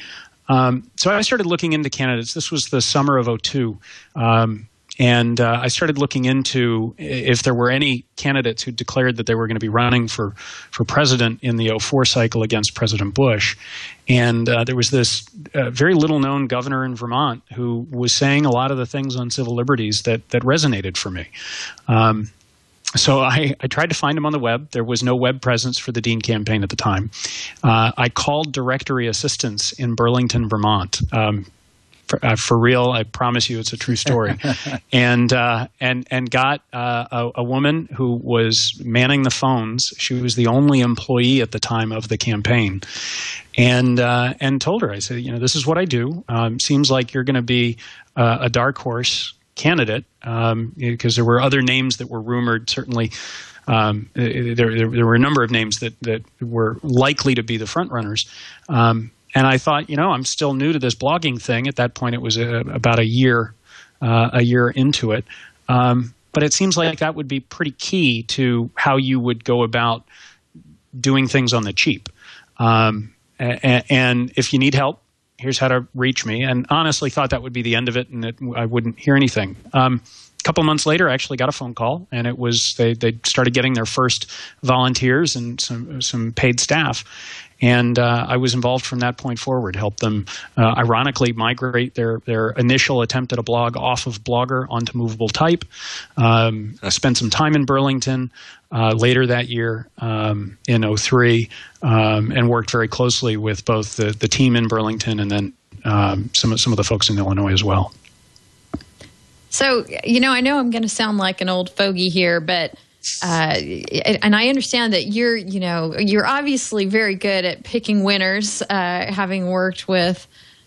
S6: So I started looking into candidates. This was the summer of 2002. And I started looking into if there were any candidates who declared that they were going to be running for president in the 2004 cycle against President Bush. And there was this very little-known governor in Vermont who was saying a lot of the things on civil liberties that resonated for me. So I tried to find him on the web. There was no web presence for the Dean campaign at the time. I called directory assistance in Burlington, Vermont. For real, I promise you, it's a true story. and got a woman who was manning the phones. She was the only employee at the time of the campaign, and told her, I said, this is what I do. Seems like you're going to be a dark horse candidate, because there were other names that were rumored. Certainly, there were a number of names that were likely to be the front runners. And I thought, I'm still new to this blogging thing. At that point, it was about a year into it. But it seems like that would be pretty key to how you would go about doing things on the cheap. And if you need help, here's how to reach me. And honestly thought that would be the end of it and that I wouldn't hear anything. couple months later, I actually got a phone call, and it was they started getting their first volunteers and some paid staff. And I was involved from that point forward, helped them ironically migrate their initial attempt at a blog off of Blogger onto Movable Type. I spent some time in Burlington later that year in 2003 and worked very closely with both the team in Burlington and then some of the folks in Illinois as well.
S1: So, I know I'm going to sound like an old fogey here, but and I understand that you're obviously very good at picking winners, having worked with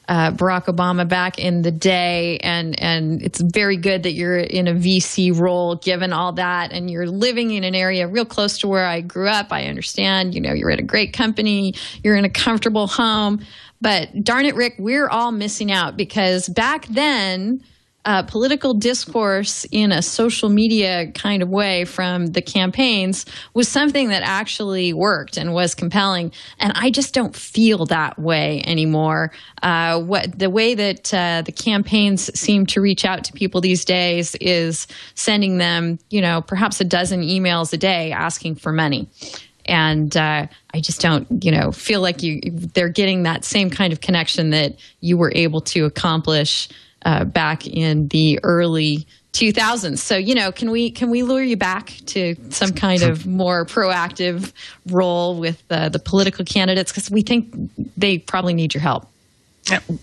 S1: Barack Obama back in the day, and it's very good that you're in a VC role given all that, and you're living in an area real close to where I grew up. I understand, you're at a great company, you're in a comfortable home, but darn it, Rick, we're all missing out because back then, political discourse in a social media kind of way from the campaigns was something that actually worked and was compelling. And I just don't feel that way anymore. The way that the campaigns seem to reach out to people these days is sending them, perhaps a dozen emails a day asking for money. And I just don't, feel like they're getting that same kind of connection that you were able to accomplish back in the early 2000s. So, can we lure you back to some kind of more proactive role with the political candidates? Because we think they probably need your help.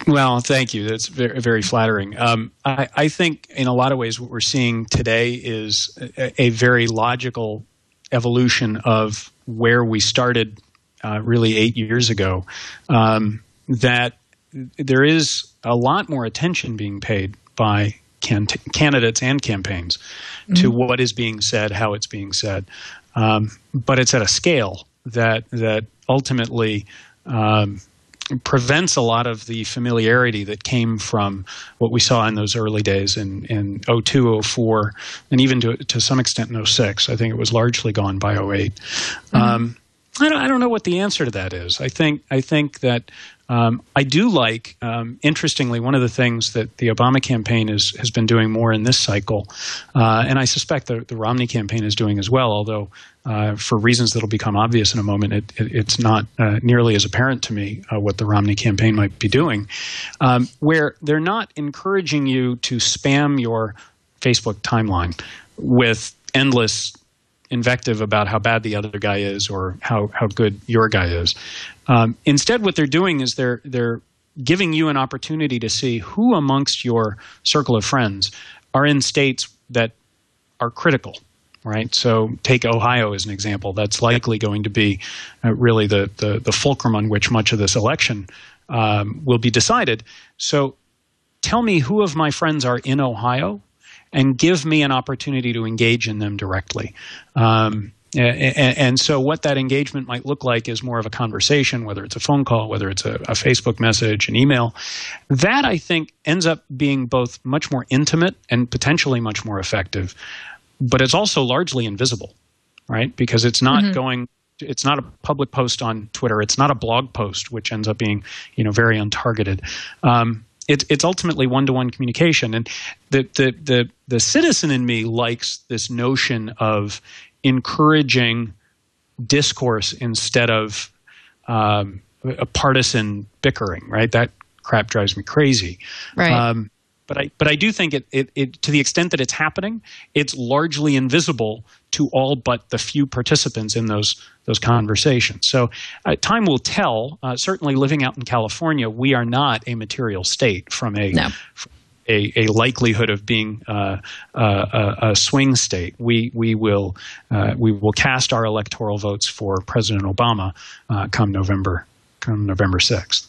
S6: Well, thank you. That's very, very flattering. I think in a lot of ways what we're seeing today is a very logical evolution of where we started really 8 years ago, that there is a lot more attention being paid by candidates and campaigns to what is being said, how it's being said. But it's at a scale that ultimately prevents a lot of the familiarity that came from what we saw in those early days in 02, 04, and even to some extent in 06. I think it was largely gone by 08. I don't know what the answer to that is. I think that I do like, interestingly, one of the things that the Obama campaign has been doing more in this cycle, and I suspect the Romney campaign is doing as well, although for reasons that will become obvious in a moment, it's not nearly as apparent to me what the Romney campaign might be doing, where they're not encouraging you to spam your Facebook timeline with endless invective about how bad the other guy is or how good your guy is. Instead, what they're doing is they're giving you an opportunity to see who amongst your circle of friends are in states that are critical, right? So take Ohio as an example. That's likely going to be really the fulcrum on which much of this election will be decided. So tell me who of my friends are in Ohio and give me an opportunity to engage in them directly. And so what that engagement might look like is more of a conversation, whether it's a phone call, whether it's a Facebook message, an email. That, I think, ends up being both much more intimate and potentially much more effective. But it's also largely invisible, right? Because it's not it's not a public post on Twitter. It's not a blog post, which ends up being, very untargeted. It's ultimately one-to-one communication, and the citizen in me likes this notion of encouraging discourse instead of a partisan bickering. Right, that crap drives me crazy.
S1: Right.
S6: But I do think it to the extent that it's happening, it's largely invisible to all but the few participants in those conversations. So time will tell. Certainly, living out in California, we are not a material state from a likelihood of being a swing state. We will cast our electoral votes for President Obama come November 6th.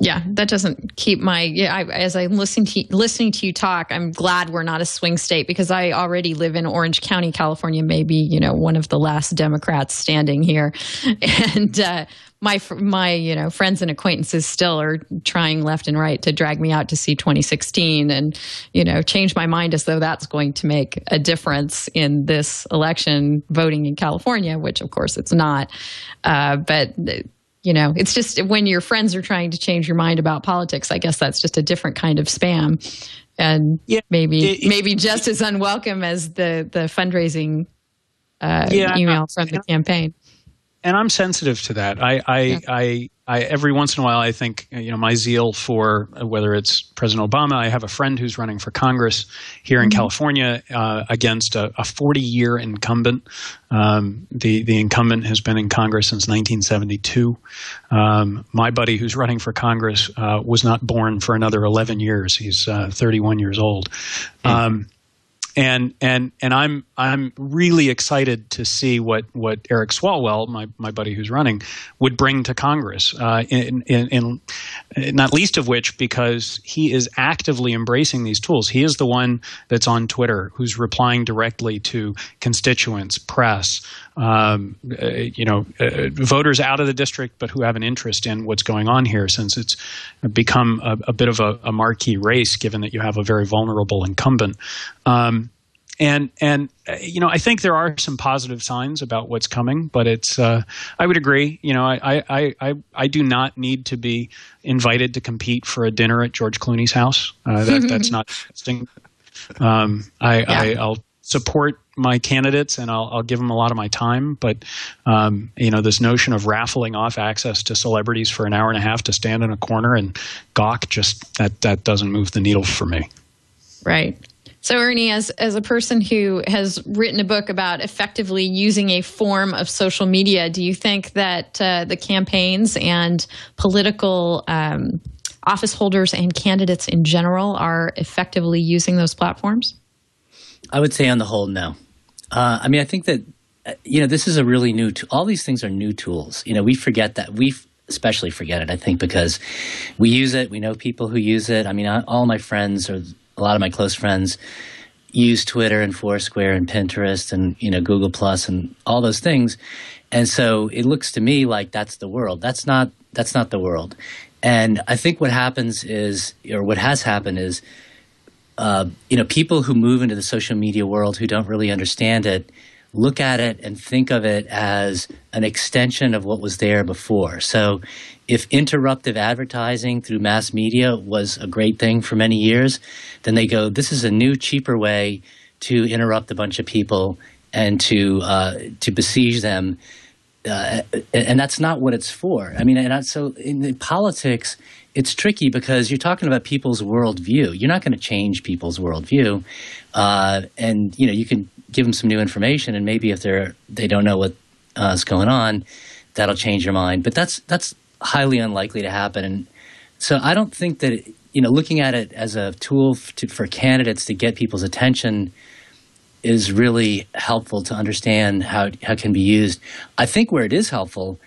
S1: Yeah, that doesn't keep as I'm listening to you talk, I'm glad we're not a swing state because I already live in Orange County, California, maybe, one of the last Democrats standing here. And my friends and acquaintances still are trying left and right to drag me out to see 2016 and, change my mind as though that's going to make a difference in this election voting in California, which of course it's not. But It's just when your friends are trying to change your mind about politics, I guess that's just a different kind of spam, and maybe just as unwelcome as the fundraising email from the campaign.
S6: And I'm sensitive to that. I every once in a while, I think, my zeal for whether it's President Obama. I have a friend who's running for Congress here in California against a 40-year incumbent. The incumbent has been in Congress since 1972. My buddy who's running for Congress was not born for another 11 years. He's 31 years old. And I'm really excited to see what Eric Swalwell, my buddy who's running, would bring to Congress. In not least of which because he is actively embracing these tools. He is the one that's on Twitter who's replying directly to constituents, press, voters out of the district, but who have an interest in what's going on here, since it's become a bit of a marquee race, given that you have a very vulnerable incumbent. I think there are some positive signs about what's coming, but it's. I would agree. I do not need to be invited to compete for a dinner at George Clooney's house. That's not interesting. I'll support my candidates and I'll give them a lot of my time, but this notion of raffling off access to celebrities for an hour and a half to stand in a corner and gawk, just that doesn't move the needle for me.
S1: Right. So, Ernie, as a person who has written a book about effectively using a form of social media, do you think that the campaigns and political office holders and candidates in general are effectively using those platforms?
S5: I would say on the whole, no. I think that, this is a really new tool. All these things are new tools. We forget that. We especially forget it, I think, because we use it. We know people who use it. All my friends, or a lot of my close friends, use Twitter and Foursquare and Pinterest and, Google Plus and all those things. And so it looks to me like that's the world. That's not the world. And I think what happens is, or what has happened is, people who move into the social media world who don't really understand it look at it and think of it as an extension of what was there before. So if interruptive advertising through mass media was a great thing for many years, then they go, this is a new, cheaper way to interrupt a bunch of people and to besiege them. And that's not what it's for. So in politics, it's tricky because you're talking about people's worldview. You're not going to change people's worldview. And you can give them some new information, and maybe if they don't know what's going on, that'll change your mind. But that's highly unlikely to happen. And so I don't think that looking at it as a tool for candidates to get people's attention is really helpful to understand how it can be used. I think where it is helpful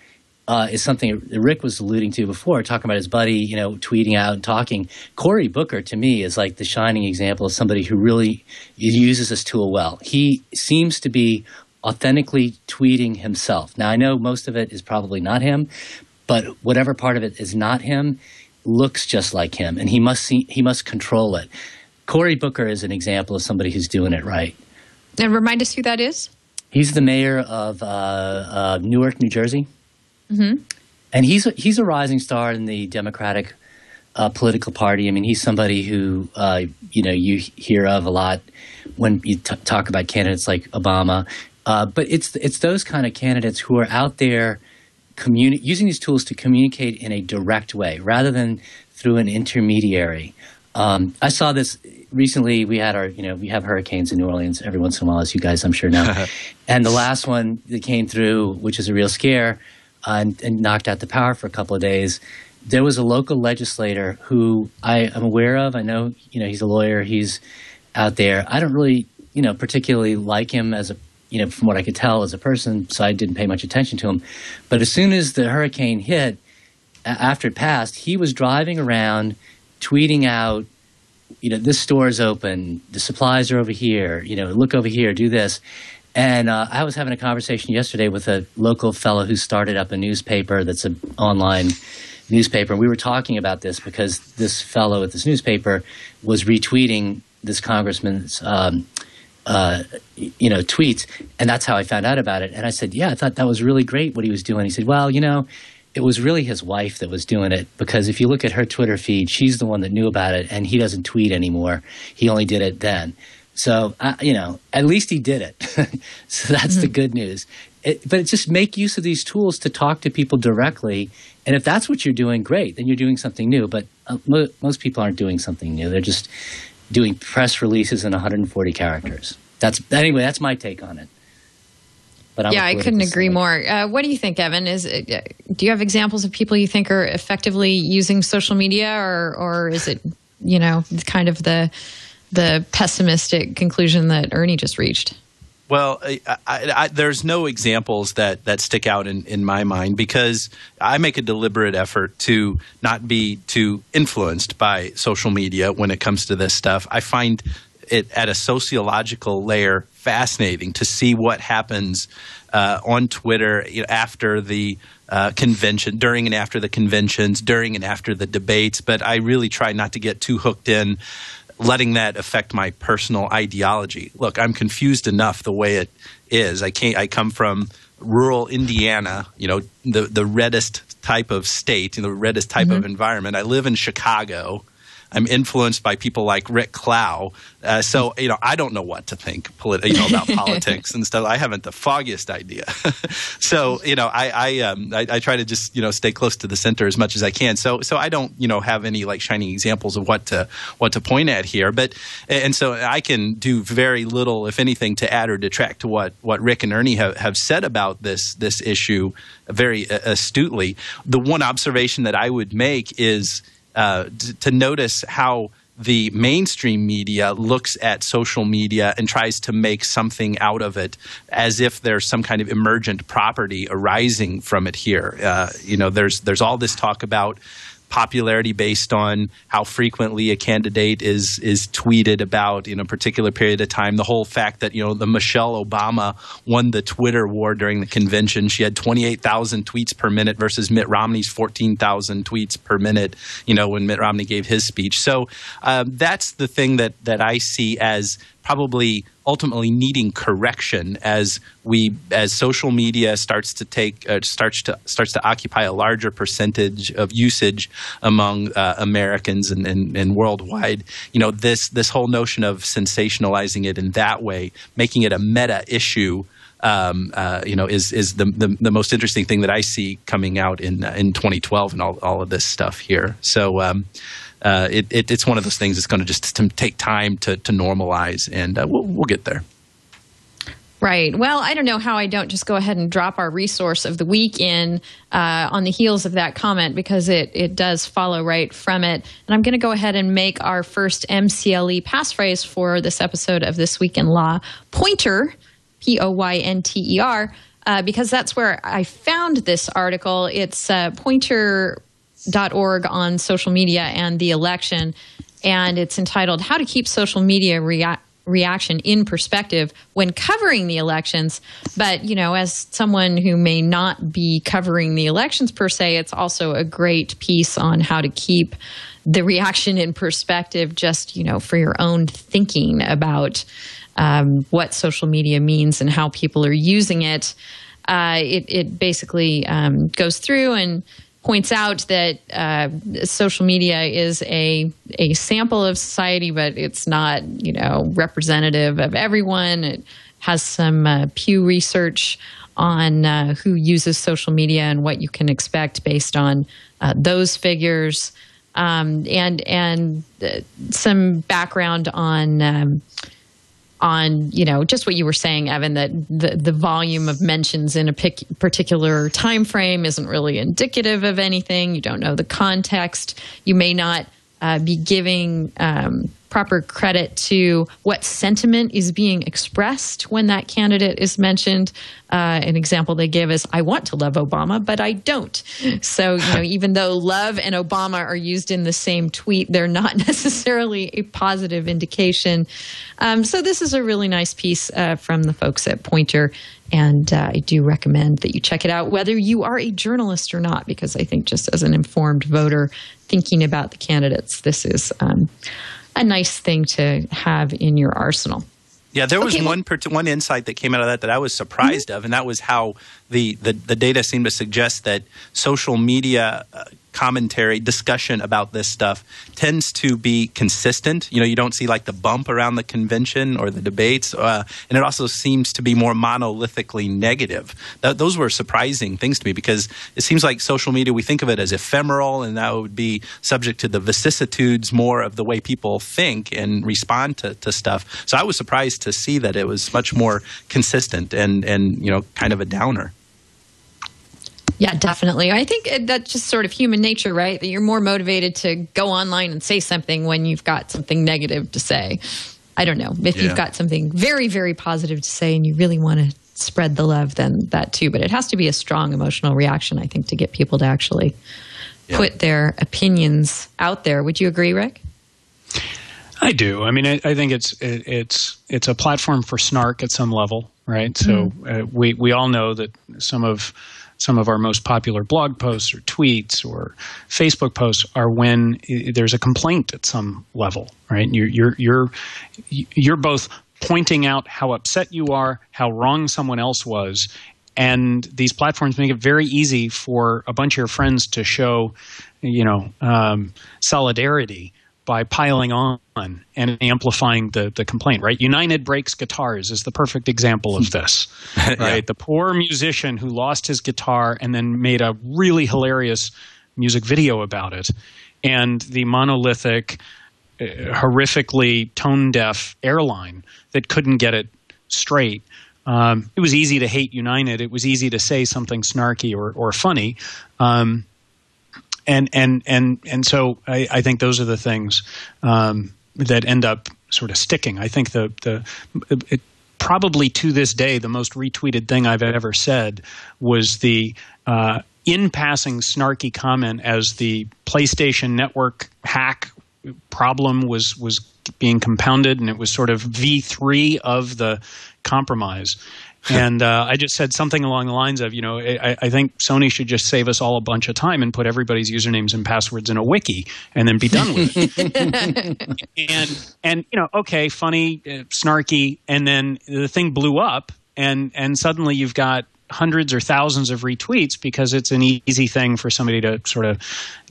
S5: is something Rick was alluding to before, talking about his buddy, tweeting out and talking. Cory Booker, to me, is like the shining example of somebody who really uses this tool well. He seems to be authentically tweeting himself. Now, I know most of it is probably not him, but whatever part of it is not him looks just like him, and he must control it. Cory Booker is an example of somebody who's doing it right.
S1: And remind us who that is.
S5: He's the mayor of Newark, New Jersey.
S1: Mm-hmm.
S5: And he's a rising star in the Democratic political party. He's somebody who you hear of a lot when you talk about candidates like Obama. But it's those kind of candidates who are out there using these tools to communicate in a direct way rather than through an intermediary. I saw this recently. We have hurricanes in New Orleans every once in a while, as you guys I'm sure know. And the last one that came through, which is a real scare, and knocked out the power for a couple of days, there was a local legislator who I am aware of. I know, he's a lawyer. He's out there. I don't really, particularly like him as from what I could tell as a person, so I didn't pay much attention to him. But as soon as the hurricane hit, after it passed, he was driving around tweeting out, this store is open, the supplies are over here, look over here, do this. And I was having a conversation yesterday with a local fellow who started up a newspaper that's an online newspaper. And we were talking about this because this fellow at this newspaper was retweeting this congressman's tweets. And that's how I found out about it. And I said, yeah, I thought that was really great what he was doing. He said, well, it was really his wife that was doing it, because if you look at her Twitter feed, she's the one that knew about it, and he doesn't tweet anymore. He only did it then. So, at least he did it. So that's the good news. But it's just make use of these tools to talk to people directly. And if that's what you're doing, great, then you're doing something new. But most people aren't doing something new. They're just doing press releases in 140 characters. That's my take on it. But
S1: I couldn't agree more. What do you think, Evan? Do you have examples of people you think are effectively using social media, or is it, kind of the pessimistic conclusion that Ernie just reached?
S7: Well, there's no examples that stick out in my mind, because I make a deliberate effort to not be too influenced by social media when it comes to this stuff. I find it at a sociological layer fascinating to see what happens on Twitter after the convention, during and after the conventions, during and after the debates. But I really try not to get too hooked in, letting that affect my personal ideology. Look, I'm confused enough the way it is. I come from rural Indiana, the reddest type of state, the reddest type of environment. I live in Chicago. I'm influenced by people like Rick Klau. So, I don't know what to think about politics and stuff. I haven't the foggiest idea. So, I try to just, stay close to the center as much as I can. So I don't, have any like shining examples of what to point at here. And so I can do very little, if anything, to add or detract to what Rick and Ernie have said about this issue very astutely. The one observation that I would make is to notice how the mainstream media looks at social media and tries to make something out of it as if there's some kind of emergent property arising from it here. There's all this talk about popularity based on how frequently a candidate is tweeted about in a particular period of time. The whole fact that, the Michelle Obama won the Twitter war during the convention. She had 28,000 tweets per minute versus Mitt Romney's 14,000 tweets per minute, when Mitt Romney gave his speech. So that's the thing that I see as probably ultimately needing correction as social media starts to occupy a larger percentage of usage among Americans and worldwide. This whole notion of sensationalizing it in that way, making it a meta issue, is the most interesting thing that I see coming out in 2012 and all of this stuff here. So. It's one of those things that's going to just take time to normalize, and we'll get there.
S1: Right. Well, I don't know how I don't just go ahead and drop our resource of the week in on the heels of that comment, because it does follow right from it. And I'm going to go ahead and make our first MCLE passphrase for this episode of This Week in Law, Poynter, Poynter, because that's where I found this article. It's Poynter.org on social media and the election, and it's entitled How to Keep Social Media Reaction in Perspective When Covering the Elections. But, as someone who may not be covering the elections per se, it's also a great piece on how to keep the reaction in perspective, just, for your own thinking about what social media means and how people are using it. It basically goes through and points out that social media is a sample of society, but it's not, representative of everyone. It has some Pew Research on who uses social media and what you can expect based on those figures, and some background on just what you were saying, Evan, that the volume of mentions in a particular time frame isn't really indicative of anything. You don't know the context. You may not be giving proper credit to what sentiment is being expressed when that candidate is mentioned. An example they give is, I want to love Obama, but I don't. So, even though love and Obama are used in the same tweet, they're not necessarily a positive indication. So this is a really nice piece from the folks at Poynter, and I do recommend that you check it out, whether you are a journalist or not, because I think just as an informed voter thinking about the candidates, this is a nice thing to have in your arsenal.
S7: Yeah, there was one insight that came out of that I was surprised of, and that was how the data seemed to suggest that social media commentary, discussion about this stuff tends to be consistent. You don't see like the bump around the convention or the debates, and it also seems to be more monolithically negative. Those were surprising things to me because it seems like social media, we think of it as ephemeral, and that would be subject to the vicissitudes more of the way people think and respond to stuff. So I was surprised to see that it was much more consistent and kind of a downer.
S1: Yeah, definitely. I think that's just sort of human nature, right? That you're more motivated to go online and say something when you've got something negative to say. I don't know. If you've got something very, very positive to say and you really want to spread the love, then that too. But it has to be a strong emotional reaction, I think, to get people to actually put their opinions out there. Would you agree, Rick?
S6: I do. I mean, I think it's a platform for snark at some level, right? So we all know that some of our most popular blog posts or tweets or Facebook posts are when there's a complaint at some level, right? You're both pointing out how upset you are, how wrong someone else was, and these platforms make it very easy for a bunch of your friends to show, solidarity by piling on and amplifying the complaint, right? United Breaks Guitars is the perfect example of this, right? The poor musician who lost his guitar and then made a really hilarious music video about it. And the monolithic, horrifically tone-deaf airline that couldn't get it straight. It was easy to hate United. It was easy to say something snarky or funny. And so I think those are the things that end up sort of sticking. I think probably to this day the most retweeted thing I've ever said was the in passing snarky comment as the PlayStation Network hack problem was being compounded, and it was sort of V3 of the compromise. And I just said something along the lines of, I think Sony should just save us all a bunch of time and put everybody's usernames and passwords in a wiki and then be done with it. and okay, funny, snarky, and then the thing blew up, and suddenly you've got hundreds or thousands of retweets because it's an easy thing for somebody to sort of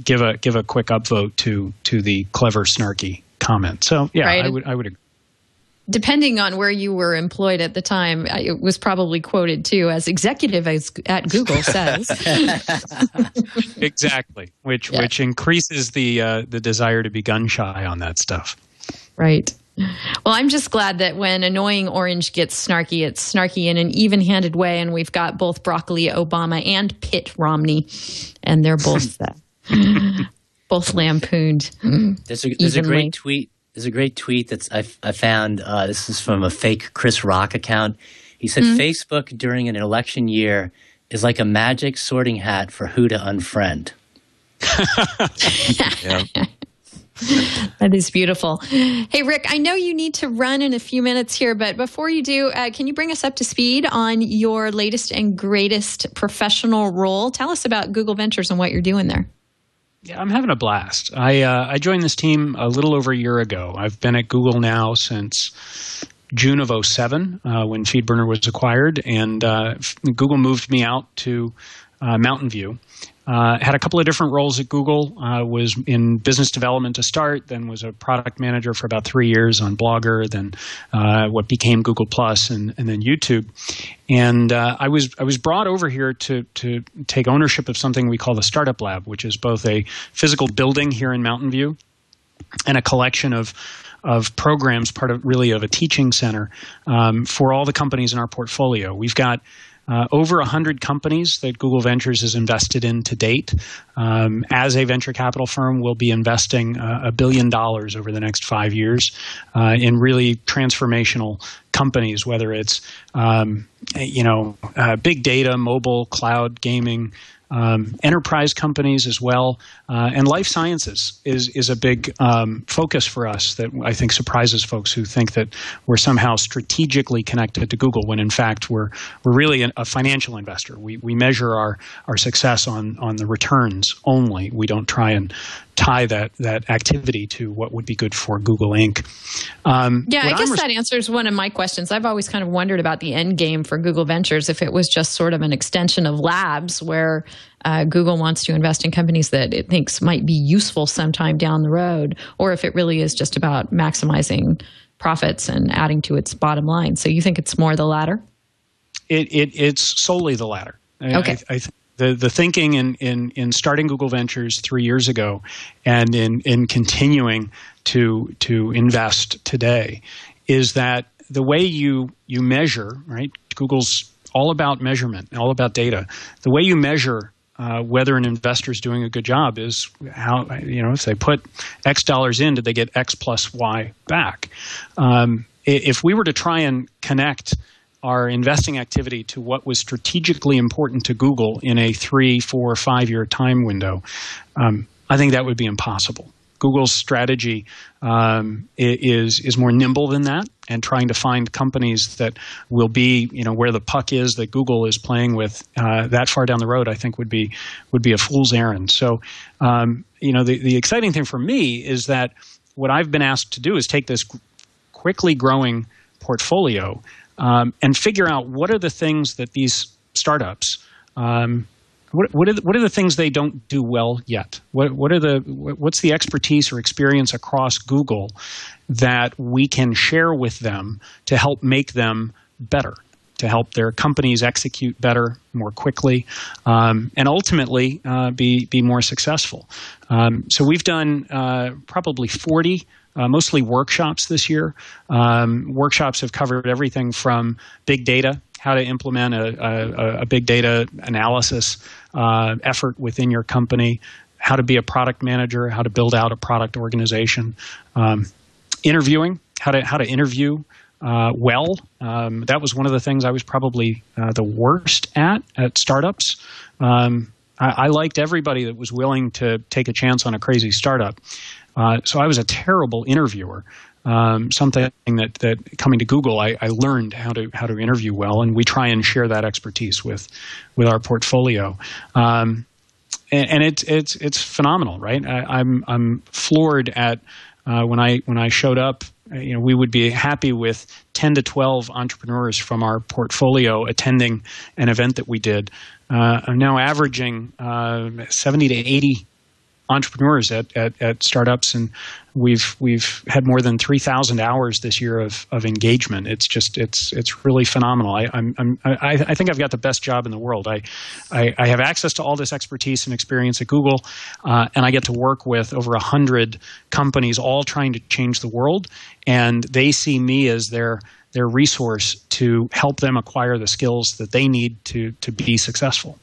S6: give a quick upvote to the clever, snarky comment. So yeah, right. I would agree.
S1: Depending on where you were employed at the time, it was probably quoted too as executive at Google says.
S6: Exactly, which increases the desire to be gun shy on that stuff.
S1: Right. Well, I'm just glad that when Annoying Orange gets snarky, it's snarky in an even-handed way, and we've got both Broccoli Obama and Pitt Romney, and they're both both lampooned.
S5: There's a great tweet. There's a great tweet that I found. This is from a fake Chris Rock account. He said, Facebook during an election year is like a magic sorting hat for who to unfriend.
S1: That is beautiful. Hey, Rick, I know you need to run in a few minutes here, but before you do, can you bring us up to speed on your latest and greatest professional role? Tell us about Google Ventures and what you're doing there.
S6: Yeah, I'm having a blast. I joined this team a little over a year ago. I've been at Google now since June of 2007 when FeedBurner was acquired, and Google moved me out to Mountain View. Had a couple of different roles at Google. Was in business development to start, then was a product manager for about 3 years on Blogger, then what became Google Plus, and then YouTube. And I was brought over here to take ownership of something we call the Startup Lab, which is both a physical building here in Mountain View and a collection of programs, part of a teaching center for all the companies in our portfolio. We've got over 100 companies that Google Ventures has invested in to date. As a venture capital firm, we'll be investing $1 billion over the next 5 years in really transformational companies, whether it's big data, mobile, cloud, gaming, enterprise companies as well, and life sciences is a big focus for us that I think surprises folks who think that we're somehow strategically connected to Google when in fact we're really a financial investor. We measure our success on the returns only. We don't try and tie that activity to what would be good for Google Inc.
S1: I guess that answers one of my questions. I've always kind of wondered about the end game for Google Ventures, if it was just sort of an extension of labs where Google wants to invest in companies that it thinks might be useful sometime down the road, or if it really is just about maximizing profits and adding to its bottom line. So you think it's more the latter?
S6: It's solely the latter.
S1: Okay.
S6: I think the thinking in starting Google Ventures 3 years ago and in continuing to invest today is that the way you measure, right? Google's all about measurement, all about data. The way you measure whether an investor is doing a good job is how, if they put X dollars in, did they get X plus Y back? If we were to try and connect our investing activity to what was strategically important to Google in a 3, 4, 5 year time window, I think that would be impossible. Google's strategy is more nimble than that, and trying to find companies that will be, where the puck is that Google is playing with that far down the road, I think would be a fool's errand. So, the exciting thing for me is that what I've been asked to do is take this quickly growing portfolio and figure out what are the things that these startups, what are the things they don't do well yet? What's the expertise or experience across Google that we can share with them to help make them better, to help their companies execute better, more quickly, and ultimately be more successful. So we've done probably 40. Mostly workshops this year. Workshops have covered everything from big data, how to implement a big data analysis effort within your company, how to be a product manager, how to build out a product organization, interviewing, how to interview well. That was one of the things I was probably the worst at startups. I liked everybody that was willing to take a chance on a crazy startup. So I was a terrible interviewer. Something that coming to Google, I learned how to interview well, and we try and share that expertise with our portfolio. And it's phenomenal, right? I'm floored at when I showed up. We would be happy with 10 to 12 entrepreneurs from our portfolio attending an event that we did. I'm now averaging 70 to 80 entrepreneurs at startups, and we've had more than 3,000 hours this year of engagement. It's really phenomenal. I think I've got the best job in the world. I have access to all this expertise and experience at Google, and I get to work with over 100 companies, all trying to change the world, and they see me as their resource to help them acquire the skills that they need to be successful.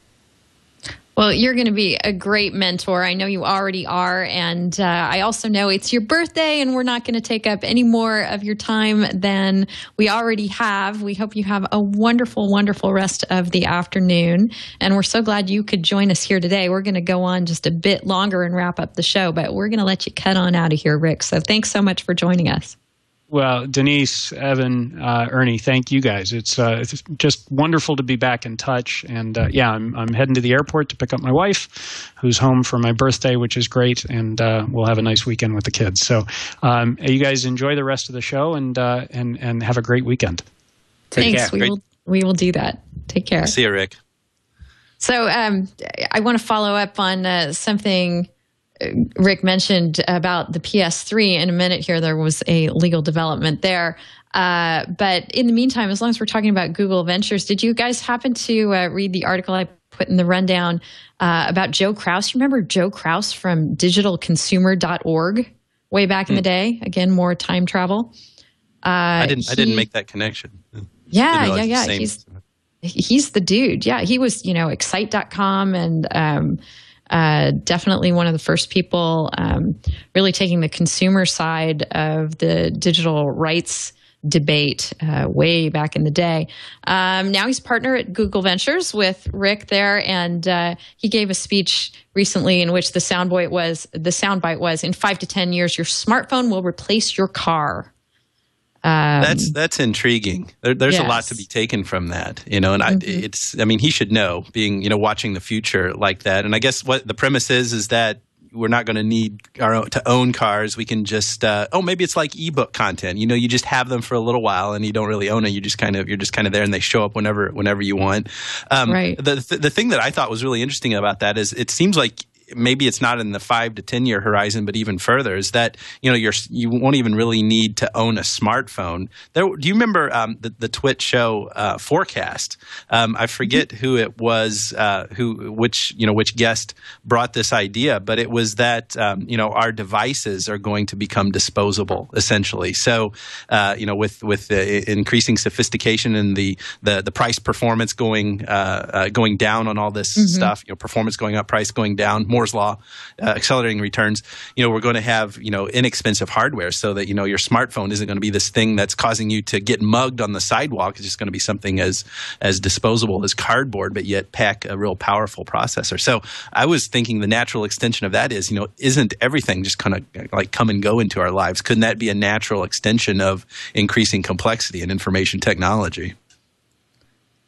S1: Well, you're going to be a great mentor. I know you already are. And I also know it's your birthday, and we're not going to take up any more of your time than we already have. We hope you have a wonderful, wonderful rest of the afternoon. And we're so glad you could join us here today. We're going to go on just a bit longer and wrap up the show, but we're going to let you cut on out of here, Rick. So thanks so much for joining us.
S6: Well, Denise, Evan, Ernie, thank you guys. It's just wonderful to be back in touch. And I'm heading to the airport to pick up my wife, who's home for my birthday, which is great. And we'll have a nice weekend with the kids. So you guys enjoy the rest of the show and have a great weekend.
S1: Thanks. We will do that. Take care.
S7: See you, Rick.
S1: So I want to follow up on something Rick mentioned about the PS3 in a minute here. There was a legal development there. But in the meantime, as long as we're talking about Google Ventures, did you guys happen to read the article I put in the rundown about Joe Kraus? You remember Joe Kraus from digitalconsumer.org way back in the day? Again, more time travel.
S7: I didn't make that connection.
S1: Yeah. He's the dude. Yeah, he was, Excite.com and definitely one of the first people really taking the consumer side of the digital rights debate way back in the day. Now he's partner at Google Ventures with Rick there, and he gave a speech recently in which the soundbite was, in 5 to 10 years, your smartphone will replace your car.
S7: That's intriguing. There's
S1: yes.
S7: a lot to be taken from that, and he should know, being, watching the future like that. And I guess what the premise is that we're not going to need to own cars. We can just maybe it's like ebook content. You just have them for a little while and you don't really own it. You're just kind of there, and they show up whenever you want.
S1: Right.
S7: The thing that I thought was really interesting about that is it seems like maybe it's not in the 5 to 10 year horizon, but even further, is that you won't even really need to own a smartphone. Do you remember the TWiT show Forecast? I forget who it was, which guest brought this idea, but it was that our devices are going to become disposable essentially. So with the increasing sophistication and the price performance going down on all this stuff, performance going up, price going down, Moore's law, accelerating returns, we're going to have, inexpensive hardware so that, your smartphone isn't going to be this thing that's causing you to get mugged on the sidewalk. It's just going to be something as disposable as cardboard, but yet pack a real powerful processor. So I was thinking the natural extension of that is, isn't everything just kind of like come and go into our lives? Couldn't that be a natural extension of increasing complexity in information technology?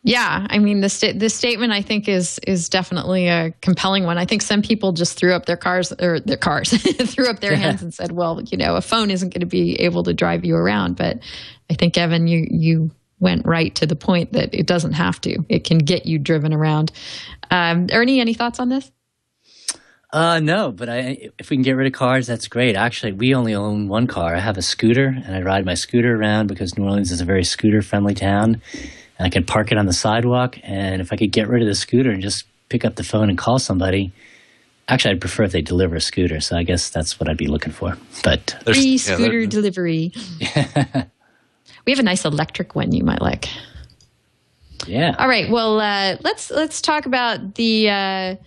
S1: Yeah, I mean, this statement I think is definitely a compelling one. I think some people just threw up their cars, threw up their hands and said, "Well, a phone isn't going to be able to drive you around." But I think, Evan, you went right to the point that it doesn't have to. It can get you driven around. Ernie, any thoughts on this?
S5: No, but if we can get rid of cars, that's great. Actually, we only own one car. I have a scooter, and I ride my scooter around because New Orleans is a very scooter-friendly town. And I can park it on the sidewalk, and if I could get rid of the scooter and just pick up the phone and call somebody, actually, I'd prefer if they deliver a scooter. So I guess that's what I'd be looking for. But
S1: free scooter delivery. We have a nice electric one you might like.
S5: Yeah.
S1: All right. Well, let's talk about the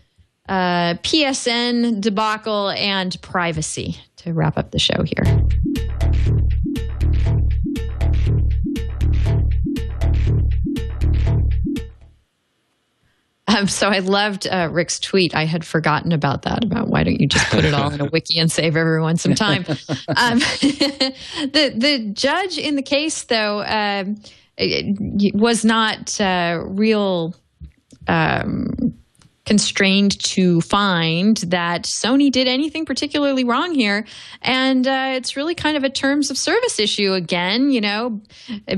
S1: PSN debacle and privacy to wrap up the show here. So I loved Rick's tweet. I had forgotten about that, about why don't you just put it all in a wiki and save everyone some time. The judge in the case, though, was not real constrained to find that Sony did anything particularly wrong here. And it's really kind of a terms of service issue again.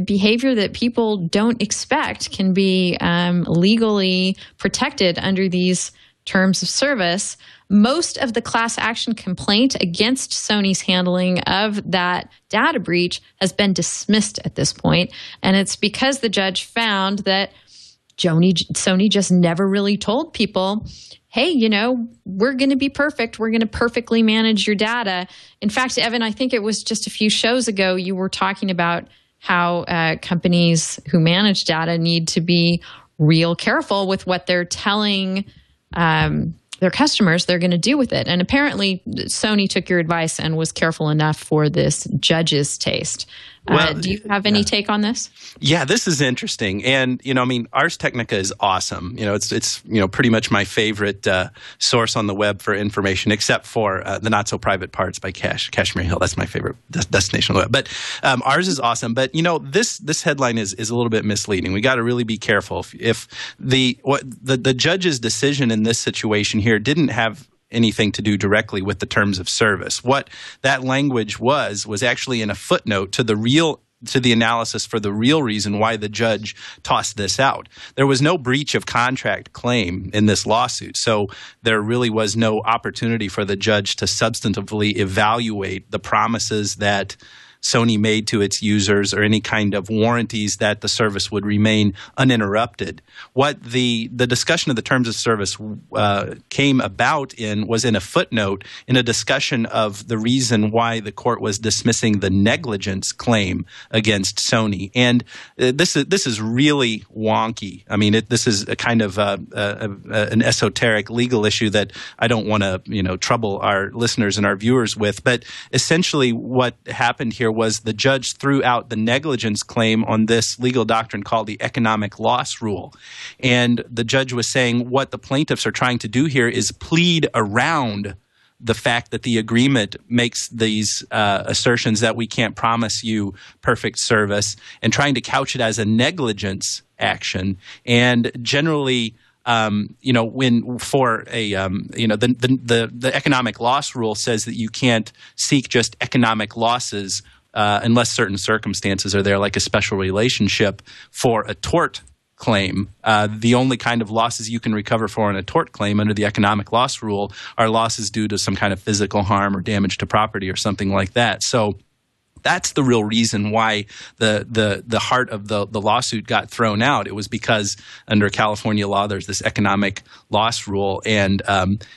S1: Behavior that people don't expect can be legally protected under these terms of service. Most of the class action complaint against Sony's handling of that data breach has been dismissed at this point. And it's because the judge found that Sony just never really told people, hey, we're going to be perfect. We're going to perfectly manage your data. In fact, Evan, I think it was just a few shows ago, you were talking about how companies who manage data need to be real careful with what they're telling their customers they're going to do with it. And apparently Sony took your advice and was careful enough for this judge's taste. Do you have any take on this?
S7: Yeah, this is interesting. And, Ars Technica is awesome. It's pretty much my favorite source on the web for information, except for the Not So Private Parts by Kashmir Hill. That's my favorite destination on the web. But ours is awesome. But, this headline is a little bit misleading. We got to really be careful. If the judge's decision in this situation here didn't have anything to do directly with the terms of service. What that language was actually in a footnote to the analysis for the real reason why the judge tossed this out. There was no breach of contract claim in this lawsuit, so there really was no opportunity for the judge to substantively evaluate the promises that Sony made to its users or any kind of warranties that the service would remain uninterrupted. What the discussion of the terms of service came about was in a footnote in a discussion of the reason why the court was dismissing the negligence claim against Sony. And this is really wonky. I mean, this is a kind of an esoteric legal issue that I don't want to trouble our listeners and our viewers with. But essentially what happened here here was the judge threw out the negligence claim on this legal doctrine called the economic loss rule. And the judge was saying what the plaintiffs are trying to do here is plead around the fact that the agreement makes these assertions that we can't promise you perfect service, and trying to couch it as a negligence action. And generally, when for a, the economic loss rule says that you can't seek just economic losses unless certain circumstances are there, like a special relationship. For a tort claim, the only kind of losses you can recover for in a tort claim under the economic loss rule are losses due to some kind of physical harm or damage to property or something like that. So that's the real reason why the heart of the lawsuit got thrown out. It was because under California law, there's this economic loss rule, and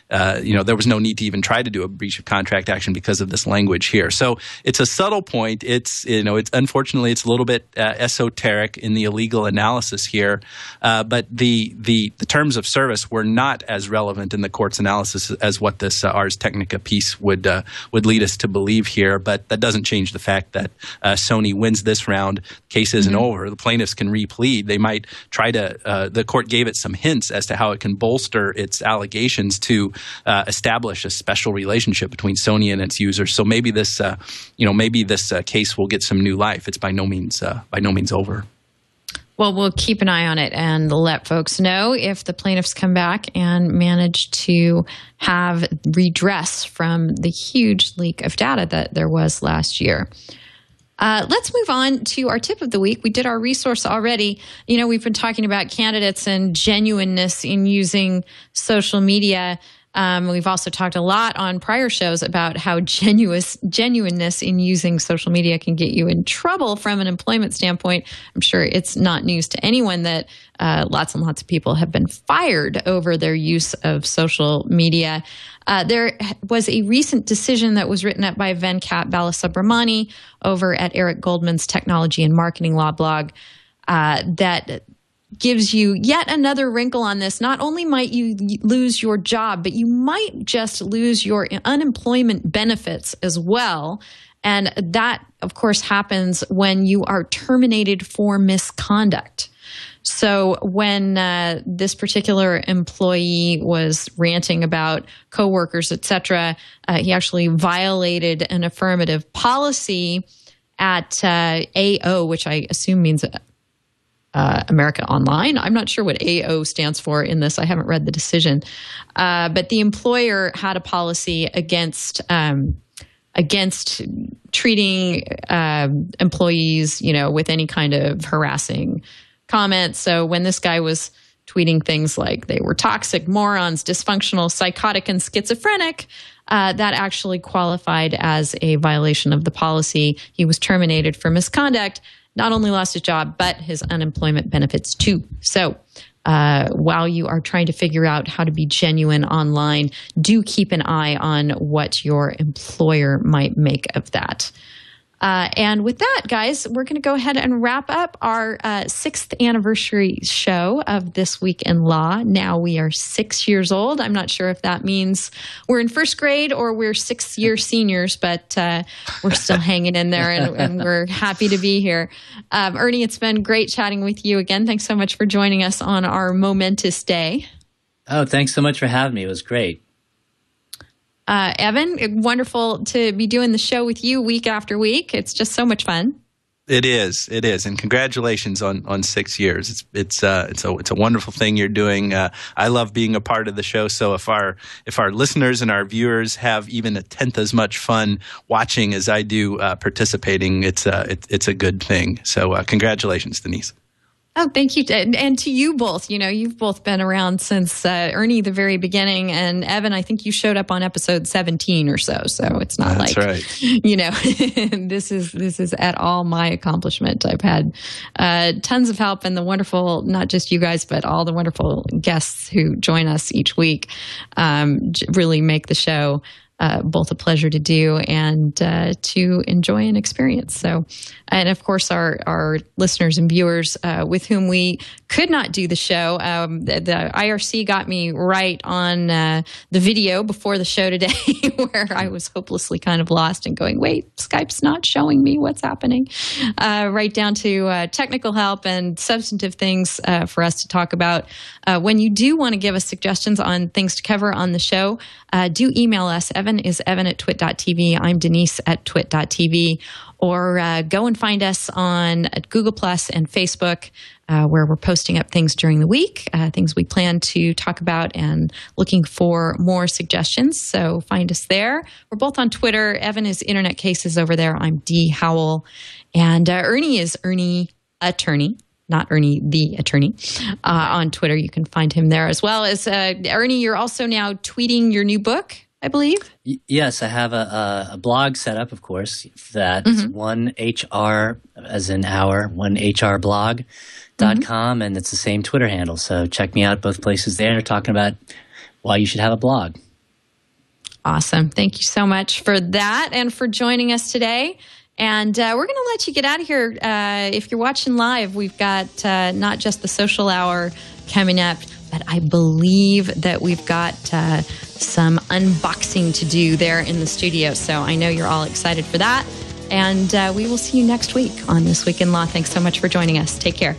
S7: there was no need to even try to do a breach of contract action because of this language here. So it's a subtle point. It's unfortunately it's a little bit esoteric in the illegal analysis here, but the terms of service were not as relevant in the court's analysis as what this Ars Technica piece would lead us to believe here. But that doesn't change the fact that Sony wins this round. Case isn't over. The plaintiffs can replead. They might try to. The court gave it some hints as to how it can bolster its allegations to establish a special relationship between Sony and its users. So maybe this, case will get some new life. It's by no means over.
S1: Well, we'll keep an eye on it and let folks know if the plaintiffs come back and manage to have redress from the huge leak of data that there was last year. Let's move on to our tip of the week. We did our resource already. We've been talking about candidates and genuineness in using social media. We've also talked a lot on prior shows about how genuineness in using social media can get you in trouble from an employment standpoint. I'm sure it's not news to anyone that lots and lots of people have been fired over their use of social media. There was a recent decision that was written up by Venkat Balasubramani over at Eric Goldman's Technology and Marketing Law blog that gives you yet another wrinkle on this. Not only might you lose your job, but you might just lose your unemployment benefits as well. And that, of course, happens when you are terminated for misconduct. So when this particular employee was ranting about coworkers, et cetera, he actually violated an affirmative policy at AO, which I assume means America Online. I'm not sure what AO stands for in this. I haven't read the decision. But the employer had a policy against treating employees, with any kind of harassing comments. So when this guy was tweeting things like they were toxic, morons, dysfunctional, psychotic, and schizophrenic, that actually qualified as a violation of the policy. He was terminated for misconduct. Not only lost his job, but his unemployment benefits too. So while you are trying to figure out how to be genuine online, do keep an eye on what your employer might make of that. And with that, guys, we're going to go ahead and wrap up our 6th anniversary show of This Week in Law. Now we are 6 years old. I'm not sure if that means we're in first grade or we're 6-year seniors, but we're still hanging in there and we're happy to be here. Ernie, it's been great chatting with you again. Thanks so much for joining us on our momentous day.
S5: Oh, thanks so much for having me. It was great.
S1: Evan, wonderful to be doing the show with you week after week. It's just so much fun.
S7: It is, and congratulations on 6 years. It's a wonderful thing you're doing. I love being a part of the show. So if our listeners and our viewers have even a tenth as much fun watching as I do participating, it's a good thing. So congratulations, Denise.
S1: Oh, thank you. And to you both. You've both been around since Ernie, the very beginning. And Evan, I think you showed up on episode 17 or so. So it's not
S7: That's right.
S1: This is at all my accomplishment. I've had tons of help and the wonderful, not just you guys, but all the wonderful guests who join us each week really make the show both a pleasure to do and to enjoy and experience. So, and of course, our listeners and viewers with whom we could not do the show, the IRC got me right on the video before the show today, where I was hopelessly kind of lost and going, wait, Skype's not showing me what's happening. Right down to technical help and substantive things for us to talk about. When you do want to give us suggestions on things to cover on the show, do email us. Evan is evan@twit.tv. I'm Denise at twit.tv. Or go and find us on Google Plus and Facebook, where we're posting up things during the week, things we plan to talk about, and looking for more suggestions. So find us there. We're both on Twitter. Evan is Internet Cases over there. I'm D. Howell. And Ernie is Ernie Attorney. Not Ernie the Attorney. On Twitter, you can find him there as well. As Ernie, you're also now tweeting your new book, I believe.
S5: Yes, I have a blog set up, of course. That's 1HR, as in hour, 1HRblog.com, and it's the same Twitter handle. So check me out both places there. They're talking about why you should have a blog.
S1: Awesome. Thank you so much for that and for joining us today. And we're going to let you get out of here. If you're watching live, we've got not just the social hour coming up, but I believe that we've got some unboxing to do there in the studio. So I know you're all excited for that. And we will see you next week on This Week in Law. Thanks so much for joining us. Take care.